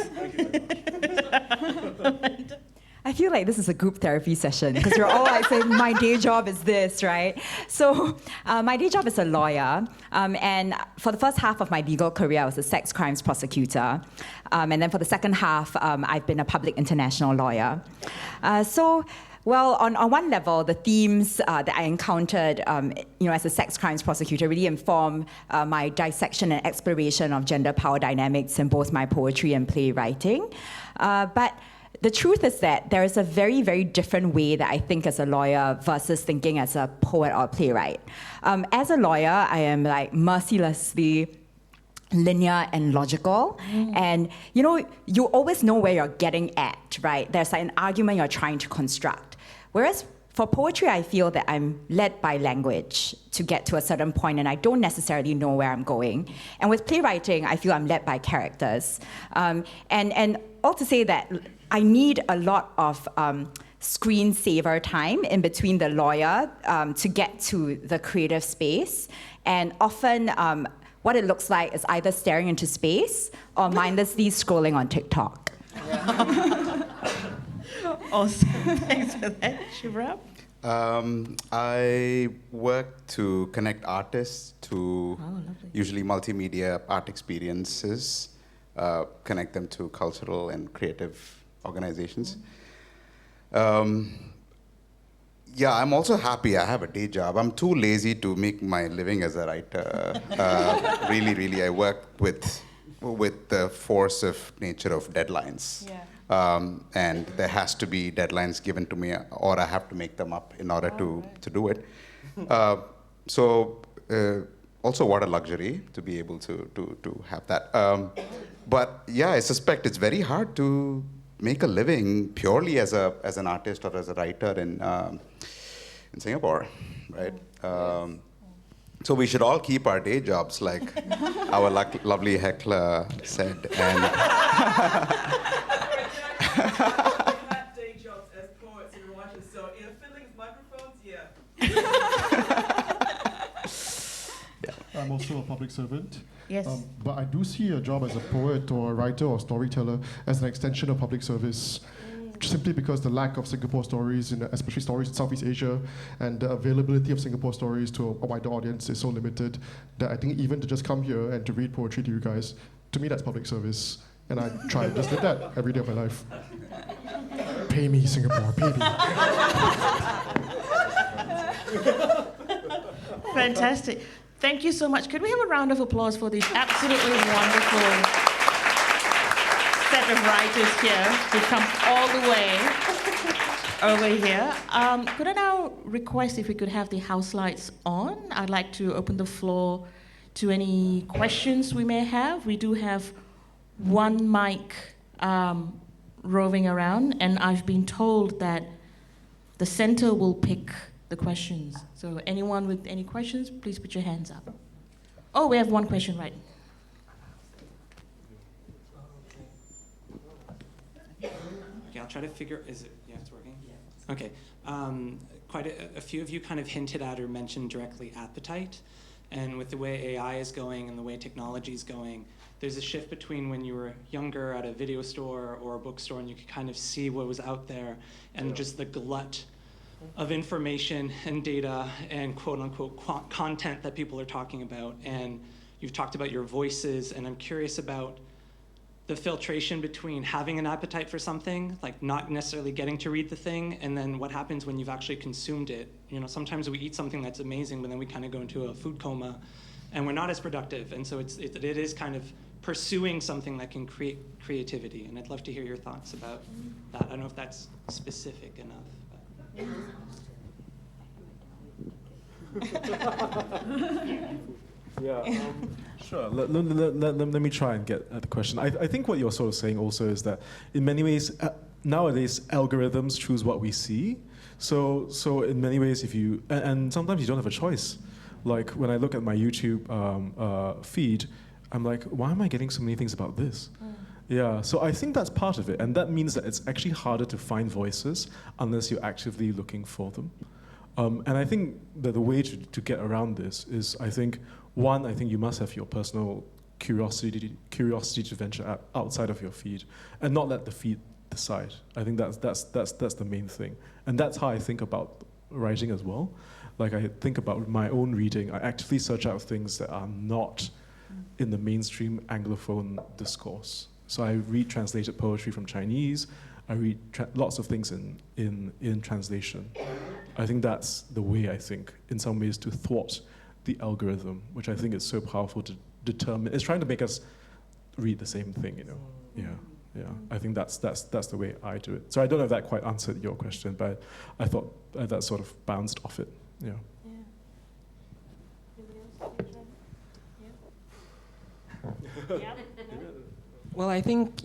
I feel like this is a group therapy session because you're all like saying, my day job is this, right? So my day job is a lawyer. And for the first half of my legal career, I was a sex crimes prosecutor. And then for the second half, I've been a public international lawyer. Well, on one level, the themes that I encountered, as a sex crimes prosecutor really inform my dissection and exploration of gender power dynamics in both my poetry and playwriting. But the truth is that there is a very, very different way that I think as a lawyer versus thinking as a poet or a playwright. As a lawyer, I am like mercilessly linear and logical. And, you always know where you're getting at, right? There's like an argument you're trying to construct. Whereas for poetry, I feel that I'm led by language to get to a certain point, and I don't necessarily know where I'm going. And with playwriting, I feel I'm led by characters. And all to say that I need a lot of screensaver time in between the lawyer to get to the creative space. And often, what it looks like is either staring into space or mindlessly scrolling on TikTok. Awesome. Thanks for that, Shivram. I work to connect artists to usually multimedia art experiences, connect them to cultural and creative organizations. I'm also happy I have a day job. I'm too lazy to make my living as a writer. Really, I work with the force of nature of deadlines. Yeah. And there has to be deadlines given to me, or I have to make them up in order to do it. Also what a luxury to be able to have that. But I suspect it's very hard to make a living purely as an artist or as a writer in Singapore, right? So we should all keep our day jobs, like our lovely heckler said. And have day jobs as poets and writers, so filling microphones, I'm also a public servant. Yes. But I do see a job as a poet or a writer or storyteller as an extension of public service, simply because the lack of Singapore stories, especially stories in Southeast Asia, and the availability of Singapore stories to a wider audience is so limited that I think even to just come here and to read poetry to you guys, to me that's public service. And I try and just live that every day of my life. Pay me, Singapore, pay me. Fantastic. Thank you so much. Could we have a round of applause for this absolutely wonderful set of writers here who've come all the way over here. Could I now request if we could have the house lights on? I'd like to open the floor to any questions we may have. We do have one mic roving around, and I've been told that the center will pick the questions. So anyone with any questions, please put your hands up. Oh, we have one question, right? Okay, I'll try to figure, is it, yeah, it's working? Yeah. Okay, quite a few of you kind of hinted at or mentioned directly appetite. And with the way AI is going and the way technology is going, there's a shift between when you were younger at a video store or a bookstore and you could kind of see what was out there and just the glut of information and data and quote unquote content that people are talking about. And you've talked about your voices, and I'm curious about the filtration between having an appetite for something, like not necessarily getting to read the thing, and then what happens when you've actually consumed it. You know, sometimes we eat something that's amazing, but then we kind of go into a food coma and we're not as productive. And so it is kind of pursuing something that can create creativity. And I'd love to hear your thoughts about that. I don't know if that's specific enough. Yeah, sure. Let me try and get at the question. I think what you're sort of saying also is that in many ways, nowadays, algorithms choose what we see. So in many ways, if you, and sometimes you don't have a choice. Like when I look at my YouTube feed, I'm like, why am I getting so many things about this? Yeah, so I think that's part of it. And that means that it's actually harder to find voices unless you're actively looking for them. And I think that the way to get around this is, I think you must have your personal curiosity to venture outside of your feed and not let the feed decide. I think that's the main thing. And that's how I think about writing as well. Like I think about my own reading, I actively search out things that are not in the mainstream Anglophone discourse. So I read translated poetry from Chinese, I read lots of things in translation. I think that's the way, I think, in some ways, to thwart the algorithm, which I think is so powerful to determine. It's trying to make us read the same thing, you know. Yeah. I think that's the way I do it. So I don't know if that quite answered your question, but I thought that sort of bounced off it. Yeah. Well, I think,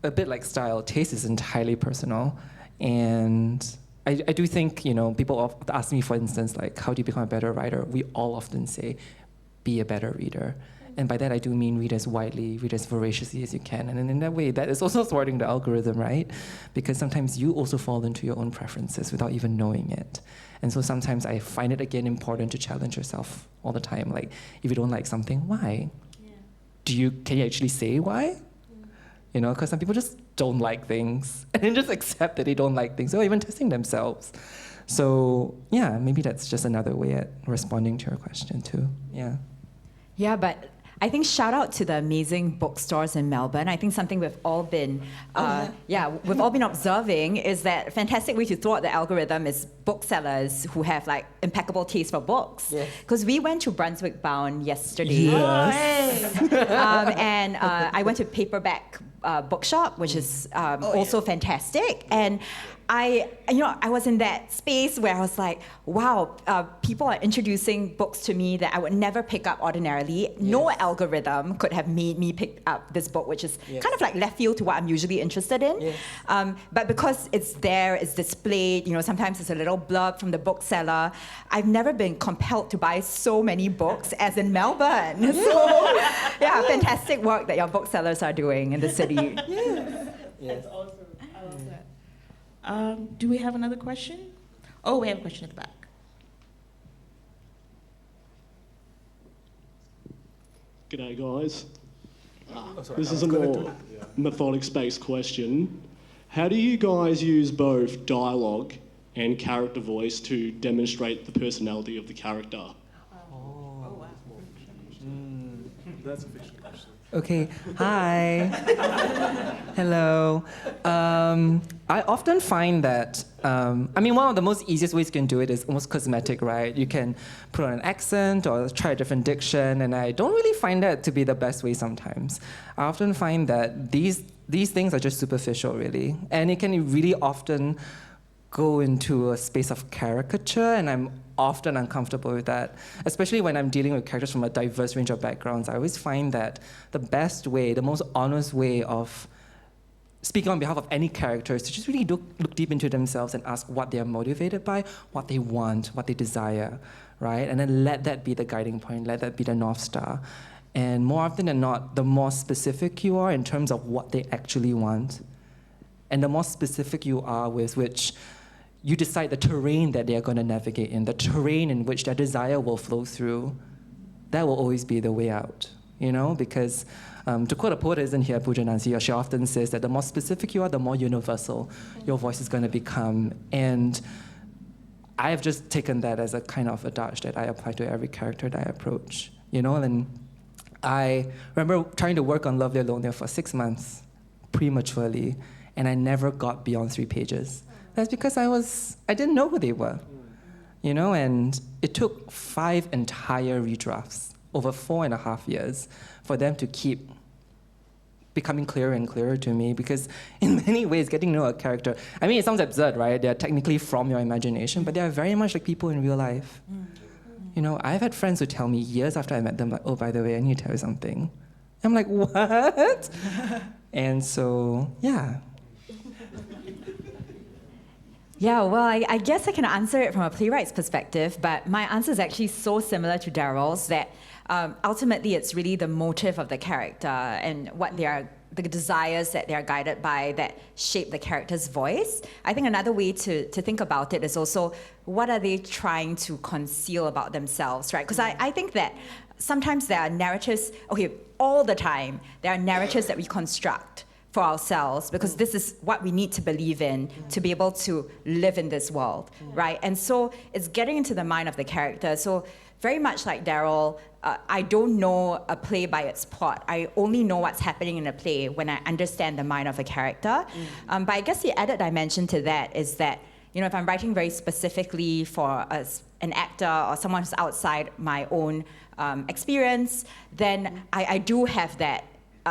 a bit like style, taste is entirely personal. And I do think, people often ask me, for instance, like, how do you become a better writer? We all often say, be a better reader. And by that, I do mean read as widely, read as voraciously as you can. And in that way, that is also thwarting the algorithm, right? Because sometimes you also fall into your own preferences without even knowing it. And so sometimes I find it, again, important to challenge yourself all the time. Like, if you don't like something, why? Yeah. Can you actually say why? Because some people just don't like things and then just accept that they don't like things, or even testing themselves. So yeah, maybe that's just another way at responding to your question too. Yeah. Yeah, but I think shout out to the amazing bookstores in Melbourne. I think something we've all been, we've all been observing is that a fantastic way to thwart the algorithm is booksellers who have like impeccable taste for books. Because we went to Brunswick Bound yesterday. Yes. And I went to Paperback Bookshop, which is also fantastic. And I was in that space where I was like, wow, people are introducing books to me that I would never pick up ordinarily. Yes. No algorithm could have made me pick up this book, which is kind of like left field to what I'm usually interested in. Yes. But because it's there, it's displayed, sometimes it's a little blurb from the bookseller. I've never been compelled to buy so many books as in Melbourne. Yeah. So, yeah, fantastic work that your booksellers are doing in the city. Yes. That's awesome. I love that. Do we have another question? Oh, we have a question at the back. G'day, guys. This is a more methodics-based question. How do you guys use both dialogue and character voice to demonstrate the personality of the character? That's a fiction question. Okay, hi. Hello. I often find that, one of the most easiest ways you can do it is almost cosmetic, right? You can put on an accent or try a different diction, and I don't really find that to be the best way sometimes. I often find that these things are just superficial, really, and it can really often go into a space of caricature, and I'm often uncomfortable with that, especially when I'm dealing with characters from a diverse range of backgrounds. I always find that the best way, the most honest way of speaking on behalf of any character is to just really look deep into themselves and ask what they are motivated by, what they want, what they desire, right? And then let that be the guiding point, let that be the North Star. And more often than not, the more specific you are in terms of what they actually want, and the more specific you are with which you decide the terrain that they are going to navigate in, the terrain in which their desire will flow through, that will always be the way out, Because to quote a poet isn't here, Pooja Nancy, she often says that the more specific you are, the more universal your voice is going to become. And I have just taken that as a kind of adage that I apply to every character that I approach, And I remember trying to work on Lovely Alone there for 6 months, prematurely, and I never got beyond 3 pages. That's because I didn't know who they were, and it took 5 entire redrafts over 4.5 years for them to keep becoming clearer and clearer to me, because in many ways, getting to know a character, it sounds absurd, right? They're technically from your imagination, but they are very much like people in real life. I've had friends who tell me years after I met them, like, oh, by the way, I need to tell you something. I'm like, what? And so, yeah. Yeah, well, I guess I can answer it from a playwright's perspective, but my answer is actually so similar to Daryl's that ultimately it's really the motive of the character and what the desires that they are guided by that shape the character's voice. I think another way to think about it is also what are they trying to conceal about themselves, right? Because I think that sometimes there are narratives, all the time, there are narratives that we construct for ourselves, because this is what we need to believe in to be able to live in this world, right? And so it's getting into the mind of the character. So very much like Daryl, I don't know a play by its plot. I only know what's happening in a play when I understand the mind of a character. But I guess the added dimension to that is that, if I'm writing very specifically for an actor or someone who's outside my own experience, then I do have that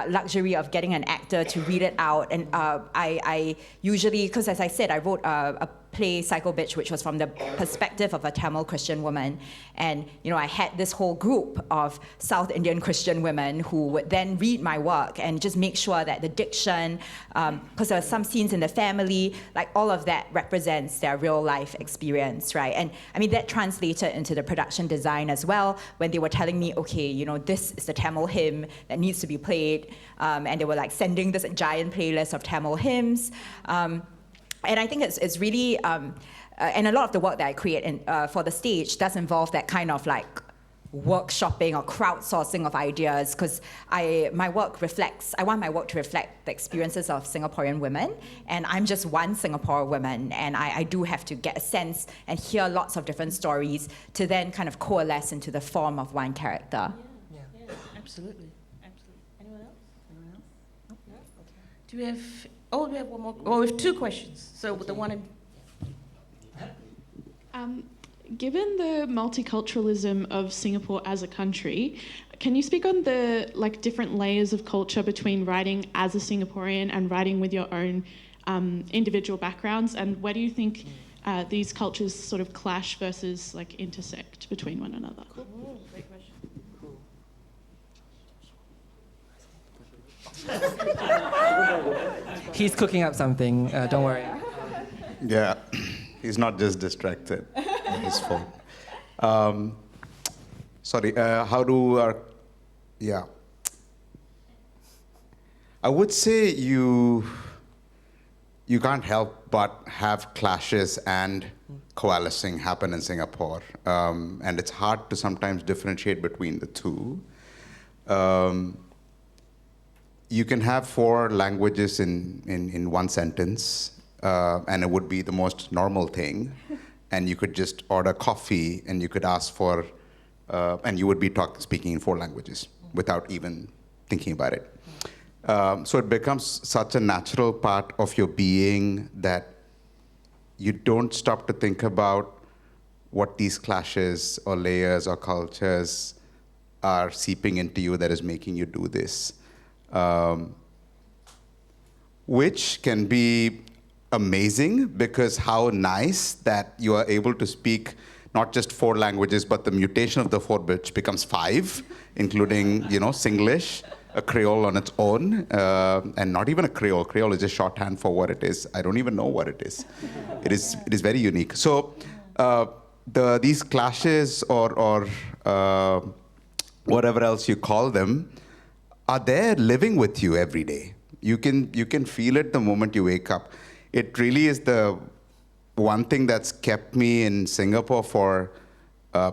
luxury of getting an actor to read it out. And I usually, because as I said, I wrote a play, Psycho Bitch, which was from the perspective of a Tamil Christian woman. And, I had this whole group of South Indian Christian women who would then read my work and just make sure that the diction, because there are some scenes in the family, like all of that represents their real life experience, right? And that translated into the production design as well, when they were telling me, okay, this is the Tamil hymn that needs to be played. And they were like sending this giant playlist of Tamil hymns. And I think it's really, and a lot of the work that I create for the stage does involve that kind of like workshopping or crowdsourcing of ideas, because I want my work to reflect the experiences of Singaporean women, and I'm just one Singapore woman, and I do have to get a sense and hear lots of different stories to then kind of coalesce into the form of one character. Yeah, absolutely. Anyone else? No? Do we have... Oh, we have one more. Oh, we have 2 questions. So the one in... Given the multiculturalism of Singapore as a country, can you speak on the different layers of culture between writing as a Singaporean and writing with your own individual backgrounds, and where do you think these cultures sort of clash versus intersect between one another? Cool. Great question. He's cooking up something, don't worry. Yeah, he's not just distracted. His fault. Sorry, how do yeah. I would say you can't help but have clashes and coalescing happen in Singapore. And it's hard to sometimes differentiate between the two. You can have 4 languages in one sentence, and it would be the most normal thing. And you could just order coffee, and you could ask for, and you would be speaking in 4 languages without even thinking about it. So it becomes such a natural part of your being that you don't stop to think about what these clashes or layers or cultures are seeping into you that is making you do this. Which can be amazing, because how nice that you are able to speak not just 4 languages, but the mutation of the 4 which becomes 5, including, Singlish, a Creole on its own, and not even a Creole. Creole is just shorthand for what it is. I don't even know what it is. It is very unique. So these clashes or whatever else you call them are there living with you every day. You can feel it the moment you wake up. It really is the one thing that's kept me in Singapore for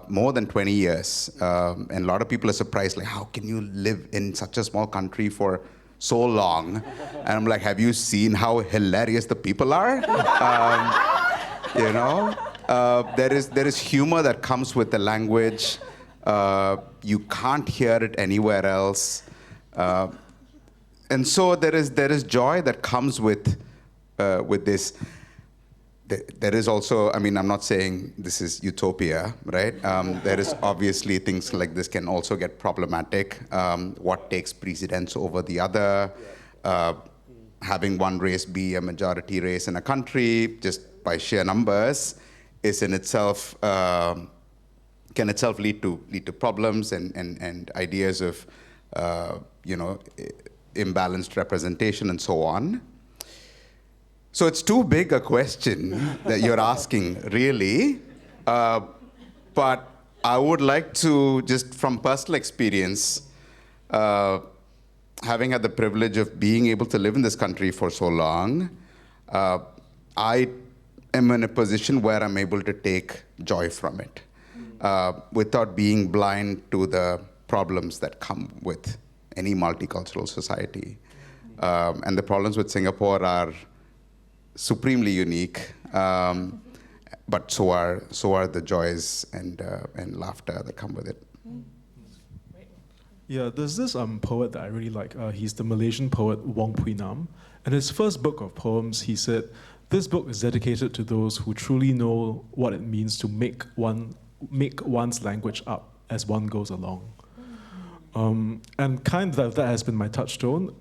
more than 20 years. And a lot of people are surprised, like, how can you live in such a small country for so long? And I'm like, have you seen how hilarious the people are? There is humor that comes with the language. You can't hear it anywhere else. And so there is joy that comes with this. There is also, I'm not saying this is utopia, right? There is obviously things like this can also get problematic. What takes precedence over the other? Having one race be a majority race in a country, just by sheer numbers, is in itself, can itself lead to problems and ideas of, imbalanced representation and so on. So it's too big a question that you're asking, really. But I would like to, just from personal experience, having had the privilege of being able to live in this country for so long, I am in a position where I'm able to take joy from it without being blind to the problems that come with any multicultural society. And the problems with Singapore are supremely unique, but so are the joys and laughter that come with it. Yeah, there's this poet that I really like. He's the Malaysian poet Wong Pui Nam. And his first book of poems, he said, "This book is dedicated to those who truly know what it means to make one's language up as one goes along." And kind of that has been my touchstone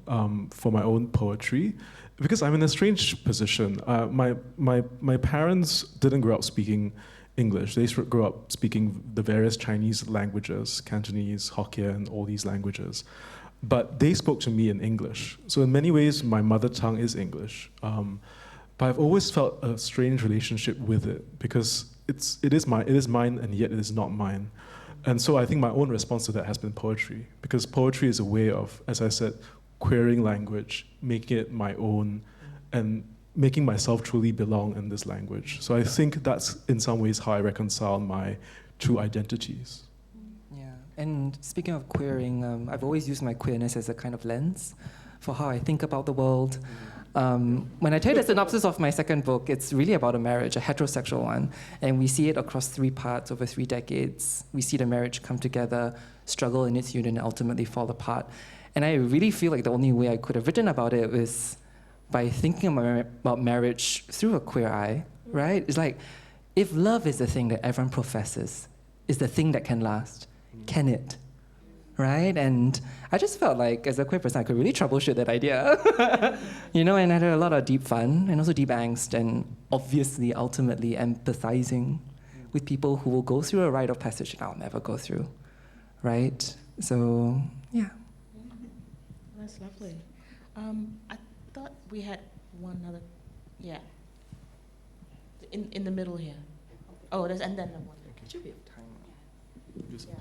for my own poetry, because I'm in a strange position. My parents didn't grow up speaking English. They grew up speaking the various Chinese languages, Cantonese, Hokkien, all these languages. But they spoke to me in English. So in many ways, my mother tongue is English. But I've always felt a strange relationship with it, because it is mine, and yet it is not mine. And so I think my own response to that has been poetry, because poetry is a way of, as I said, querying language, making it my own, and making myself truly belong in this language. So I think that's in some ways how I reconcile my two identities. Yeah, and speaking of queering, I've always used my queerness as a kind of lens for how I think about the world. When I tell you the synopsis of my second book, it's really about a marriage, a heterosexual one, and we see it across 3 parts over 3 decades. We see the marriage come together, struggle in its union, and ultimately fall apart. And I really feel like the only way I could have written about it was by thinking about marriage through a queer eye, right? It's like, if love is the thing that everyone professes, is the thing that can last, can it? Right? And I just felt like, as a queer person, I could really troubleshoot that idea. And I had a lot of deep fun and also deep angst, and obviously, ultimately, empathizing with people who will go through a rite of passage that I'll never go through. Right? So, yeah. That's lovely. I thought we had one other. Yeah. In the middle here. Oh, and then the one. Should be a timer. Yeah.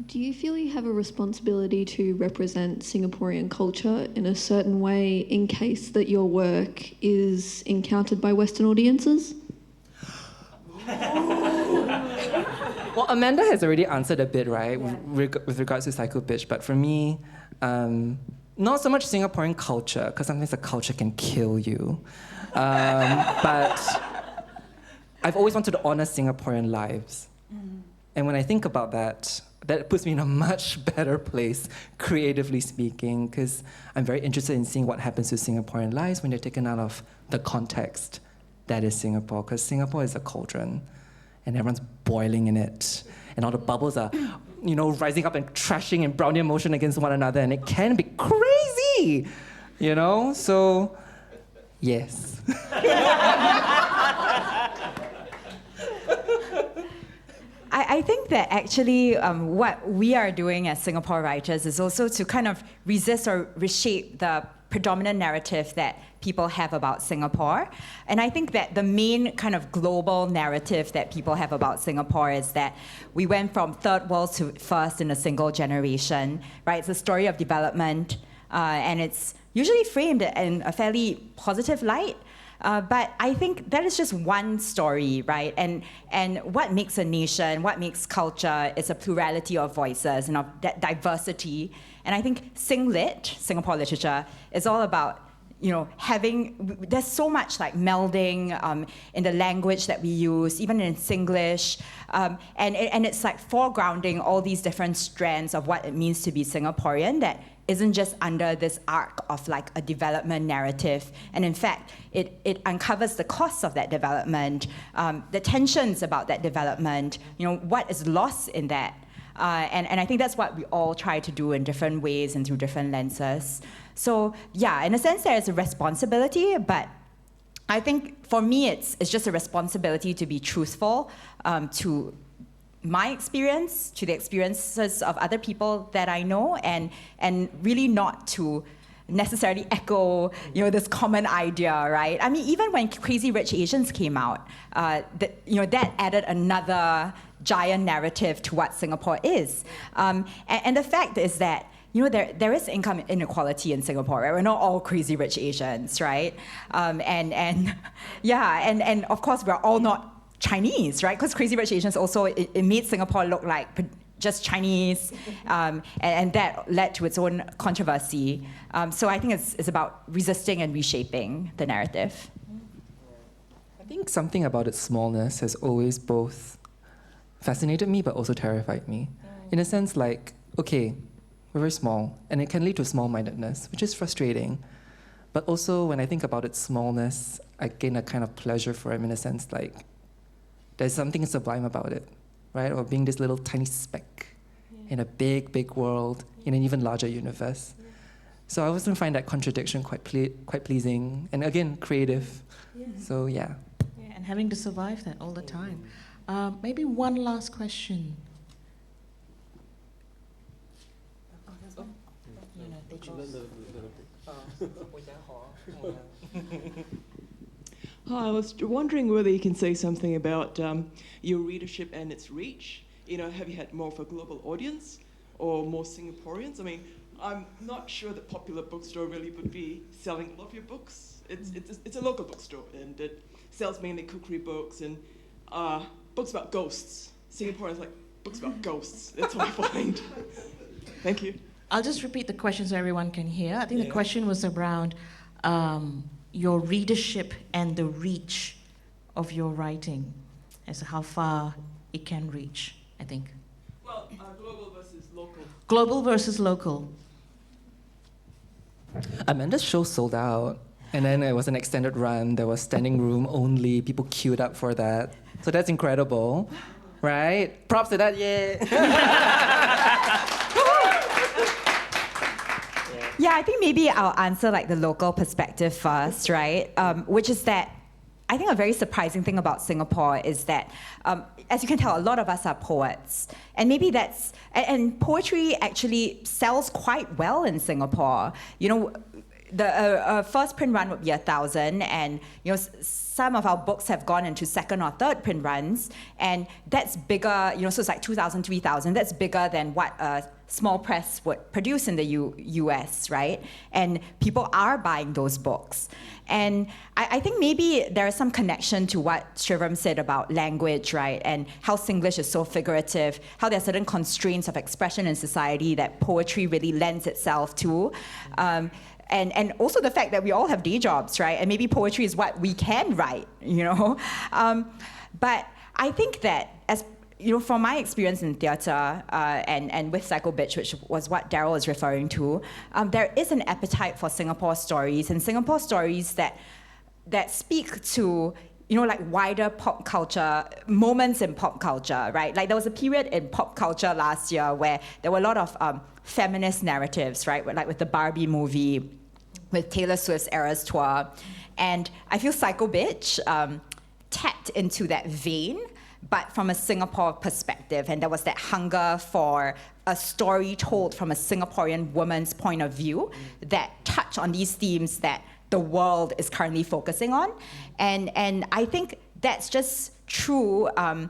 Do you feel you have a responsibility to represent Singaporean culture in a certain way in case that your work is encountered by Western audiences? Well, Amanda has already answered a bit, right, with regards to Psycho Bitch, but for me, not so much Singaporean culture, because sometimes the culture can kill you, but I've always wanted to honor Singaporean lives. And when I think about that, that puts me in a much better place, creatively speaking, because I'm very interested in seeing what happens to Singaporean lives when they're taken out of the context that is Singapore, because Singapore is a cauldron, and everyone's boiling in it, and all the bubbles are, rising up and trashing in Brownian motion against one another, and it can be crazy, So, yes. I think that actually what we are doing as Singapore writers is also to kind of resist or reshape the predominant narrative that people have about Singapore. And I think that the main kind of global narrative that people have about Singapore is that we went from third world to first in a single generation, right? It's a story of development, and it's usually framed in a fairly positive light. But I think that is just one story, right? And what makes a nation, what makes culture, is a plurality of voices and of diversity. And I think Singlit, Singapore literature, is all about there's so much like melding in the language that we use, even in Singlish, and it's like foregrounding all these different strands of what it means to be Singaporean that isn't just under this arc of like a development narrative. And in fact, it uncovers the costs of that development, the tensions about that development, what is lost in that. And I think that's what we all try to do in different ways and through different lenses. So yeah, in a sense there is a responsibility, but I think for me it's just a responsibility to be truthful to my experience, to the experiences of other people that I know, and really not to necessarily echo this common idea, right? I mean, even when Crazy Rich Asians came out, that added another giant narrative to what Singapore is. And the fact is that there is income inequality in Singapore, right? We're not all crazy rich Asians, right? And of course we're all not Chinese, right? Because Crazy Rich Asians also, it made Singapore look like just Chinese, and that led to its own controversy. So I think it's about resisting and reshaping the narrative. I think something about its smallness has always both fascinated me but also terrified me. In a sense, like, okay, we're very small, and it can lead to small-mindedness, which is frustrating. But also, when I think about its smallness, I gain a kind of pleasure for it, in a sense, like, there's something sublime about it, right? Or being this little tiny speck in a big, big world, in an even larger universe. So I often find that contradiction quite pleasing, and again, creative. So yeah. And having to survive that all the time. Maybe one last question. Hi, I was wondering whether you can say something about your readership and its reach. Have you had more of a global audience or more Singaporeans? I mean, I'm not sure that Popular Bookstore really would be selling a lot of your books. It's a local bookstore, and it sells mainly cookery books and books about ghosts. Singaporeans like books about ghosts. That's what I find. Thank you. I'll just repeat the question so everyone can hear. I think the question was around your readership and the reach of your writing, as to how far it can reach, I think. Well, global versus local. Global versus local. Amanda's show sold out, and then it was an extended run. There was standing room only. People queued up for that. So that's incredible, right? Props to that, Yeah, I think maybe I'll answer like the local perspective first, right? Which is that I think a very surprising thing about Singapore is that, as you can tell, a lot of us are poets. And maybe that's, and poetry actually sells quite well in Singapore. The first print run would be 1,000, and some of our books have gone into second or third print runs, and that's bigger, so it's like 2,000, 3,000. That's bigger than what a small press would produce in the US, right? And people are buying those books. And I think maybe there is some connection to what Shivram said about language, right? And how Singlish is so figurative, how there are certain constraints of expression in society that poetry really lends itself to. And also the fact that we all have day jobs, right? And maybe poetry is what we can write, But I think that as from my experience in theatre and with Psycho Bitch, which was what Daryl was referring to, there is an appetite for Singapore stories, and Singapore stories that speak to like wider pop culture, moments in pop culture, right? Like there was a period in pop culture last year where there were a lot of feminist narratives, right? Like with the Barbie movie, with Taylor Swift's Eras Tour. And I feel Psycho Bitch tapped into that vein, but from a Singapore perspective. And there was that hunger for a story told from a Singaporean woman's point of view that touch on these themes that the world is currently focusing on. And I think that's just true. And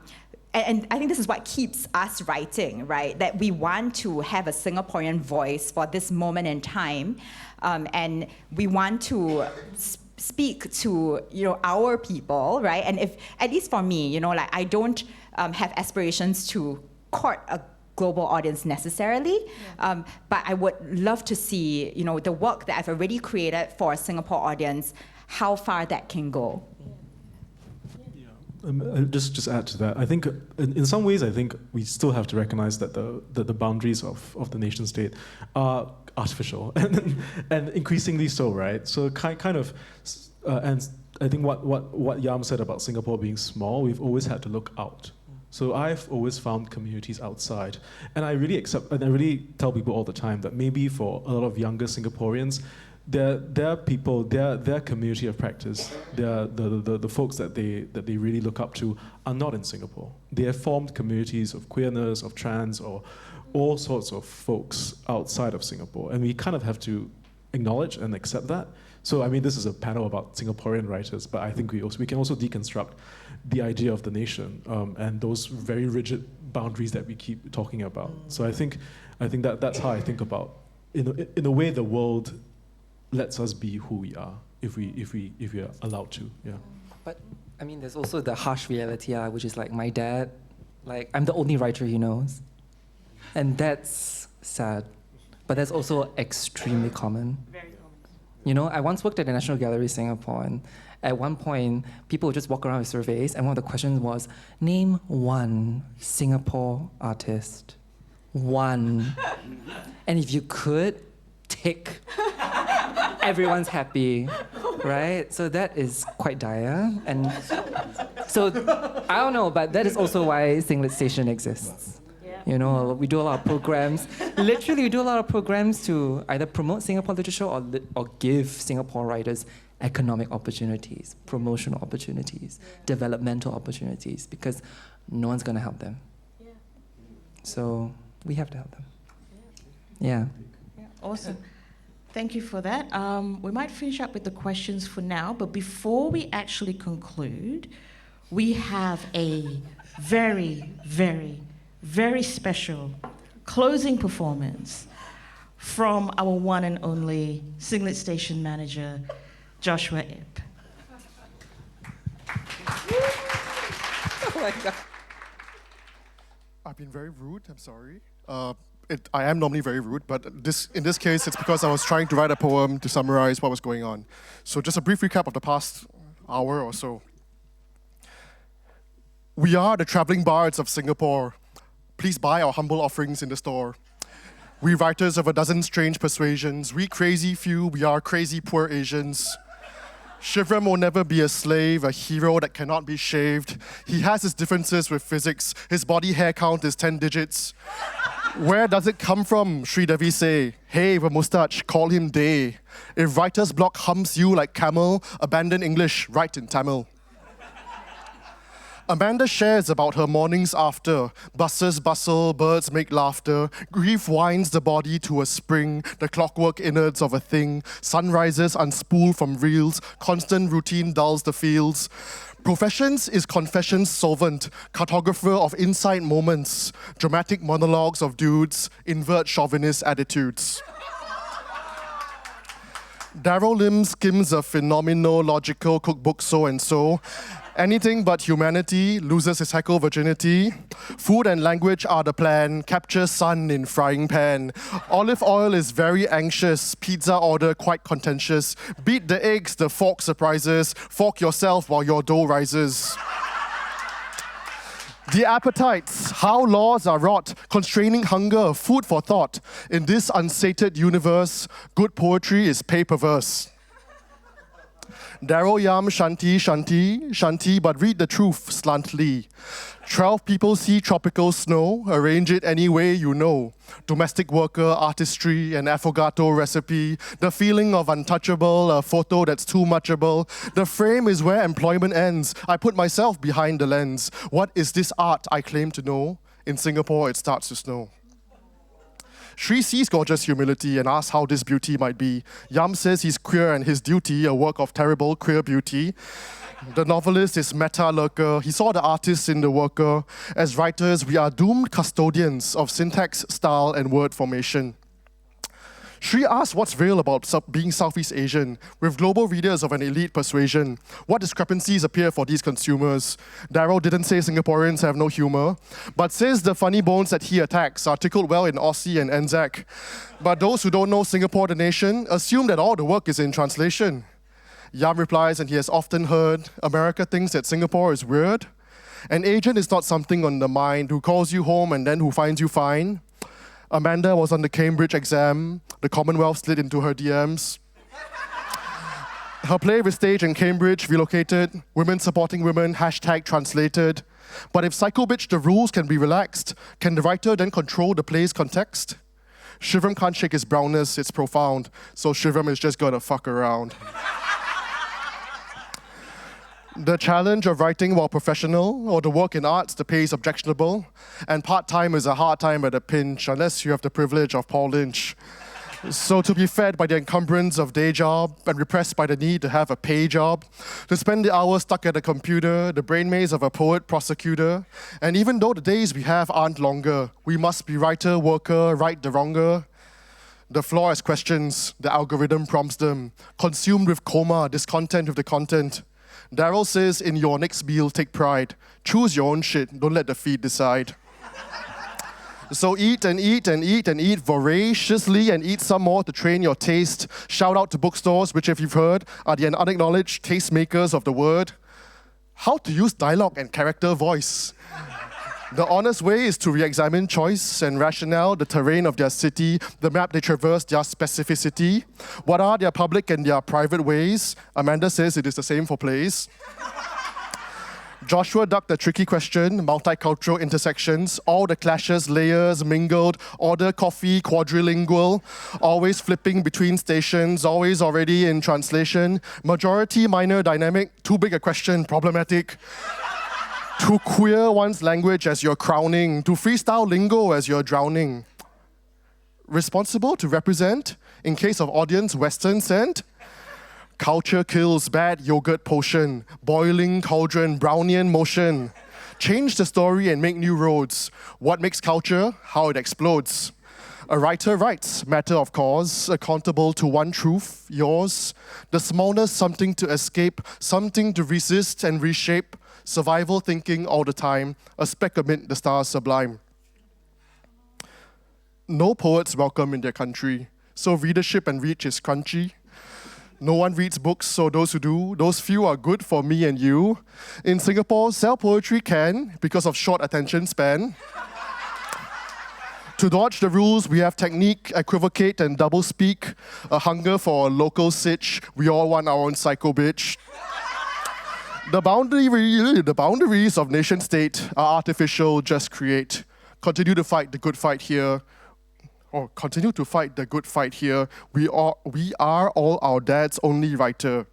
I think this is what keeps us writing, right? That we want to have a Singaporean voice for this moment in time. And we want to speak to our people, right? And if, at least for me, like I don't have aspirations to court a global audience necessarily, but I would love to see the work that I've already created for a Singapore audience, how far that can go. Just add to that. I think in some ways, I think we still have to recognize that the boundaries of the nation state are artificial and increasingly so, right? So kind of, and I think what Yam said about Singapore being small, we've always had to look out. So I've always found communities outside, and I really tell people all the time that maybe for a lot of younger Singaporeans, their people, their community of practice, the folks that they really look up to are not in Singapore. They have formed communities of queerness, of trans, or all sorts of folks outside of Singapore, and we kind of have to acknowledge and accept that. So I mean, this is a panel about Singaporean writers, but I think we can also deconstruct the idea of the nation and those very rigid boundaries that we keep talking about. So I think that's how I think about, in a way, the world lets us be who we are if we are allowed to. Yeah. But I mean, there's also the harsh reality, which is like my dad, like I'm the only writer he knows, and that's sad. But that's also extremely common. Very common. I once worked at the National Gallery Singapore, and at one point, people would just walk around with surveys, and one of the questions was, name one Singapore artist. One. And if you could, tick. Everyone's happy, right? So that is quite dire. And so, I don't know, but that is also why Singlet Station exists. We do a lot of programs. Literally, we do a lot of programs to either promote Singapore literature or give Singapore writers economic opportunities, promotional opportunities, developmental opportunities, because no one's going to help them. So we have to help them. Yeah. Awesome. Thank you for that. We might finish up with the questions for now, but before we actually conclude, we have a very, very, very special closing performance from our one and only Singlet Station manager, Joshua Ip. Oh my God. I've been very rude, I'm sorry. I am normally very rude, but in this case, it's because I was trying to write a poem to summarize what was going on. So just a brief recap of the past hour or so. We are the traveling bards of Singapore. Please buy our humble offerings in the store. We writers of a dozen strange persuasions. We crazy few, we are crazy poor Asians. Shivram will never be a slave, a hero that cannot be shaved. He has his differences with physics. His body hair count is 10 digits. Where does it come from? Sreedhevi say. Hey, with a mustache, call him Day. If writer's block humps you like camel, abandon English, write in Tamil. Amanda shares about her mornings after. Buses bustle, birds make laughter. Grief winds the body to a spring, the clockwork innards of a thing. Sunrises unspool from reels, constant routine dulls the fields. Professions is confession's solvent, cartographer of insight moments, dramatic monologues of dudes, invert chauvinist attitudes. Daryl Lim skims a phenomenological cookbook so-and-so. Anything but humanity, loses his heckle virginity. Food and language are the plan, capture sun in frying pan. Olive oil is very anxious, pizza order quite contentious. Beat the eggs, the fork surprises, fork yourself while your dough rises. The appetites, how laws are wrought, constraining hunger, food for thought. In this unsated universe, good poetry is paper-verse. Daryl Yam, shanty, shanty, shanty, but read the truth slantly. 12 people see tropical snow, arrange it any way you know. Domestic worker, artistry, an affogato recipe, the feeling of untouchable, a photo that's too muchable. The frame is where employment ends. I put myself behind the lens. What is this art I claim to know? In Singapore, it starts to snow. Sri sees gorgeous humility and asks how this beauty might be. Yam says he's queer and his duty, a work of terrible queer beauty. The novelist is meta lurker. He saw the artist in the worker. As writers, we are doomed custodians of syntax, style, and word formation. Sri asks what's real about being Southeast Asian, with global readers of an elite persuasion. What discrepancies appear for these consumers? Daryl didn't say Singaporeans have no humor, but says the funny bones that he attacks are tickled well in Aussie and Anzac. But those who don't know Singapore the nation assume that all the work is in translation. Yam replies, and he has often heard, America thinks that Singapore is weird. An agent is not something on the mind who calls you home and then who finds you fine. Amanda was on the Cambridge exam. The Commonwealth slid into her DMs. Her play was staged in Cambridge, relocated. Women supporting women, #translated. But if Psycho Bitch the rules can be relaxed, can the writer then control the play's context? Shivram can't shake his brownness, it's profound. So Shivram is just gonna fuck around. The challenge of writing while professional, or the work in arts, the pay is objectionable, and part-time is a hard time at a pinch, unless you have the privilege of Paul Lynch. So to be fed by the encumbrance of day job, and repressed by the need to have a pay job, to spend the hours stuck at a computer, the brain maze of a poet, prosecutor, and even though the days we have aren't longer, we must be writer, worker, right the wronger. The flaw is questions, the algorithm prompts them, consumed with coma, discontent with the content. Daryl says, in your next meal, take pride. Choose your own shit, don't let the feed decide. So eat and eat and eat and eat voraciously and eat some more to train your taste. Shout out to bookstores, which if you've heard, are the unacknowledged tastemakers of the word. How to use dialogue and character voice. The honest way is to re-examine choice and rationale, the terrain of their city, the map they traverse, their specificity. What are their public and their private ways? Amanda says it is the same for plays. Joshua ducked the tricky question, multicultural intersections, all the clashes, layers, mingled, order, coffee, quadrilingual, always flipping between stations, always already in translation, majority, minor, dynamic, too big a question, problematic. To queer one's language as you're crowning, to freestyle lingo as you're drowning. Responsible to represent, in case of audience, Western scent. Culture kills, bad yogurt potion, boiling cauldron, Brownian motion. Change the story and make new roads. What makes culture? How it explodes. A writer writes, matter of cause, accountable to one truth, yours. The smallness, something to escape, something to resist and reshape. Survival thinking all the time, a speck amid the stars sublime. No poets welcome in their country, so readership and reach is crunchy. No one reads books, so those who do, those few are good for me and you. In Singapore, sell poetry can, because of short attention span. To dodge the rules, we have technique, equivocate and double speak, a hunger for a local sitch, we all want our own psycho bitch. The boundaries of nation state are artificial, just create. Continue to fight the good fight here. Or continue to fight the good fight here. We are all our dad's only writer.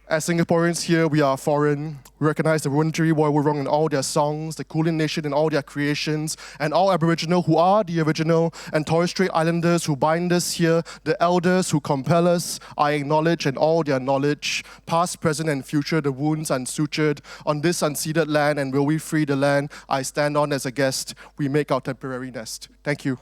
As Singaporeans here, we are foreign. We recognize the Wurundjeri Woi Wurrung in all their songs, the Kulin Nation in all their creations, and all Aboriginal who are the original, and Torres Strait Islanders who bind us here, the elders who compel us, I acknowledge and all their knowledge, past, present, and future, the wounds unsutured, on this unceded land, and will we free the land I stand on as a guest, we make our temporary nest. Thank you.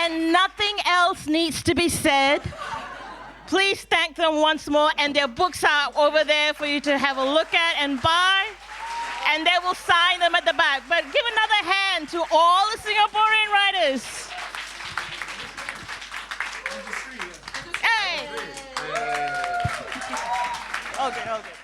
and nothing else needs to be said, please thank them once more, and their books are over there for you to have a look at and buy, and they will sign them at the back. But give another hand to all the Singaporean writers. Hey! Okay.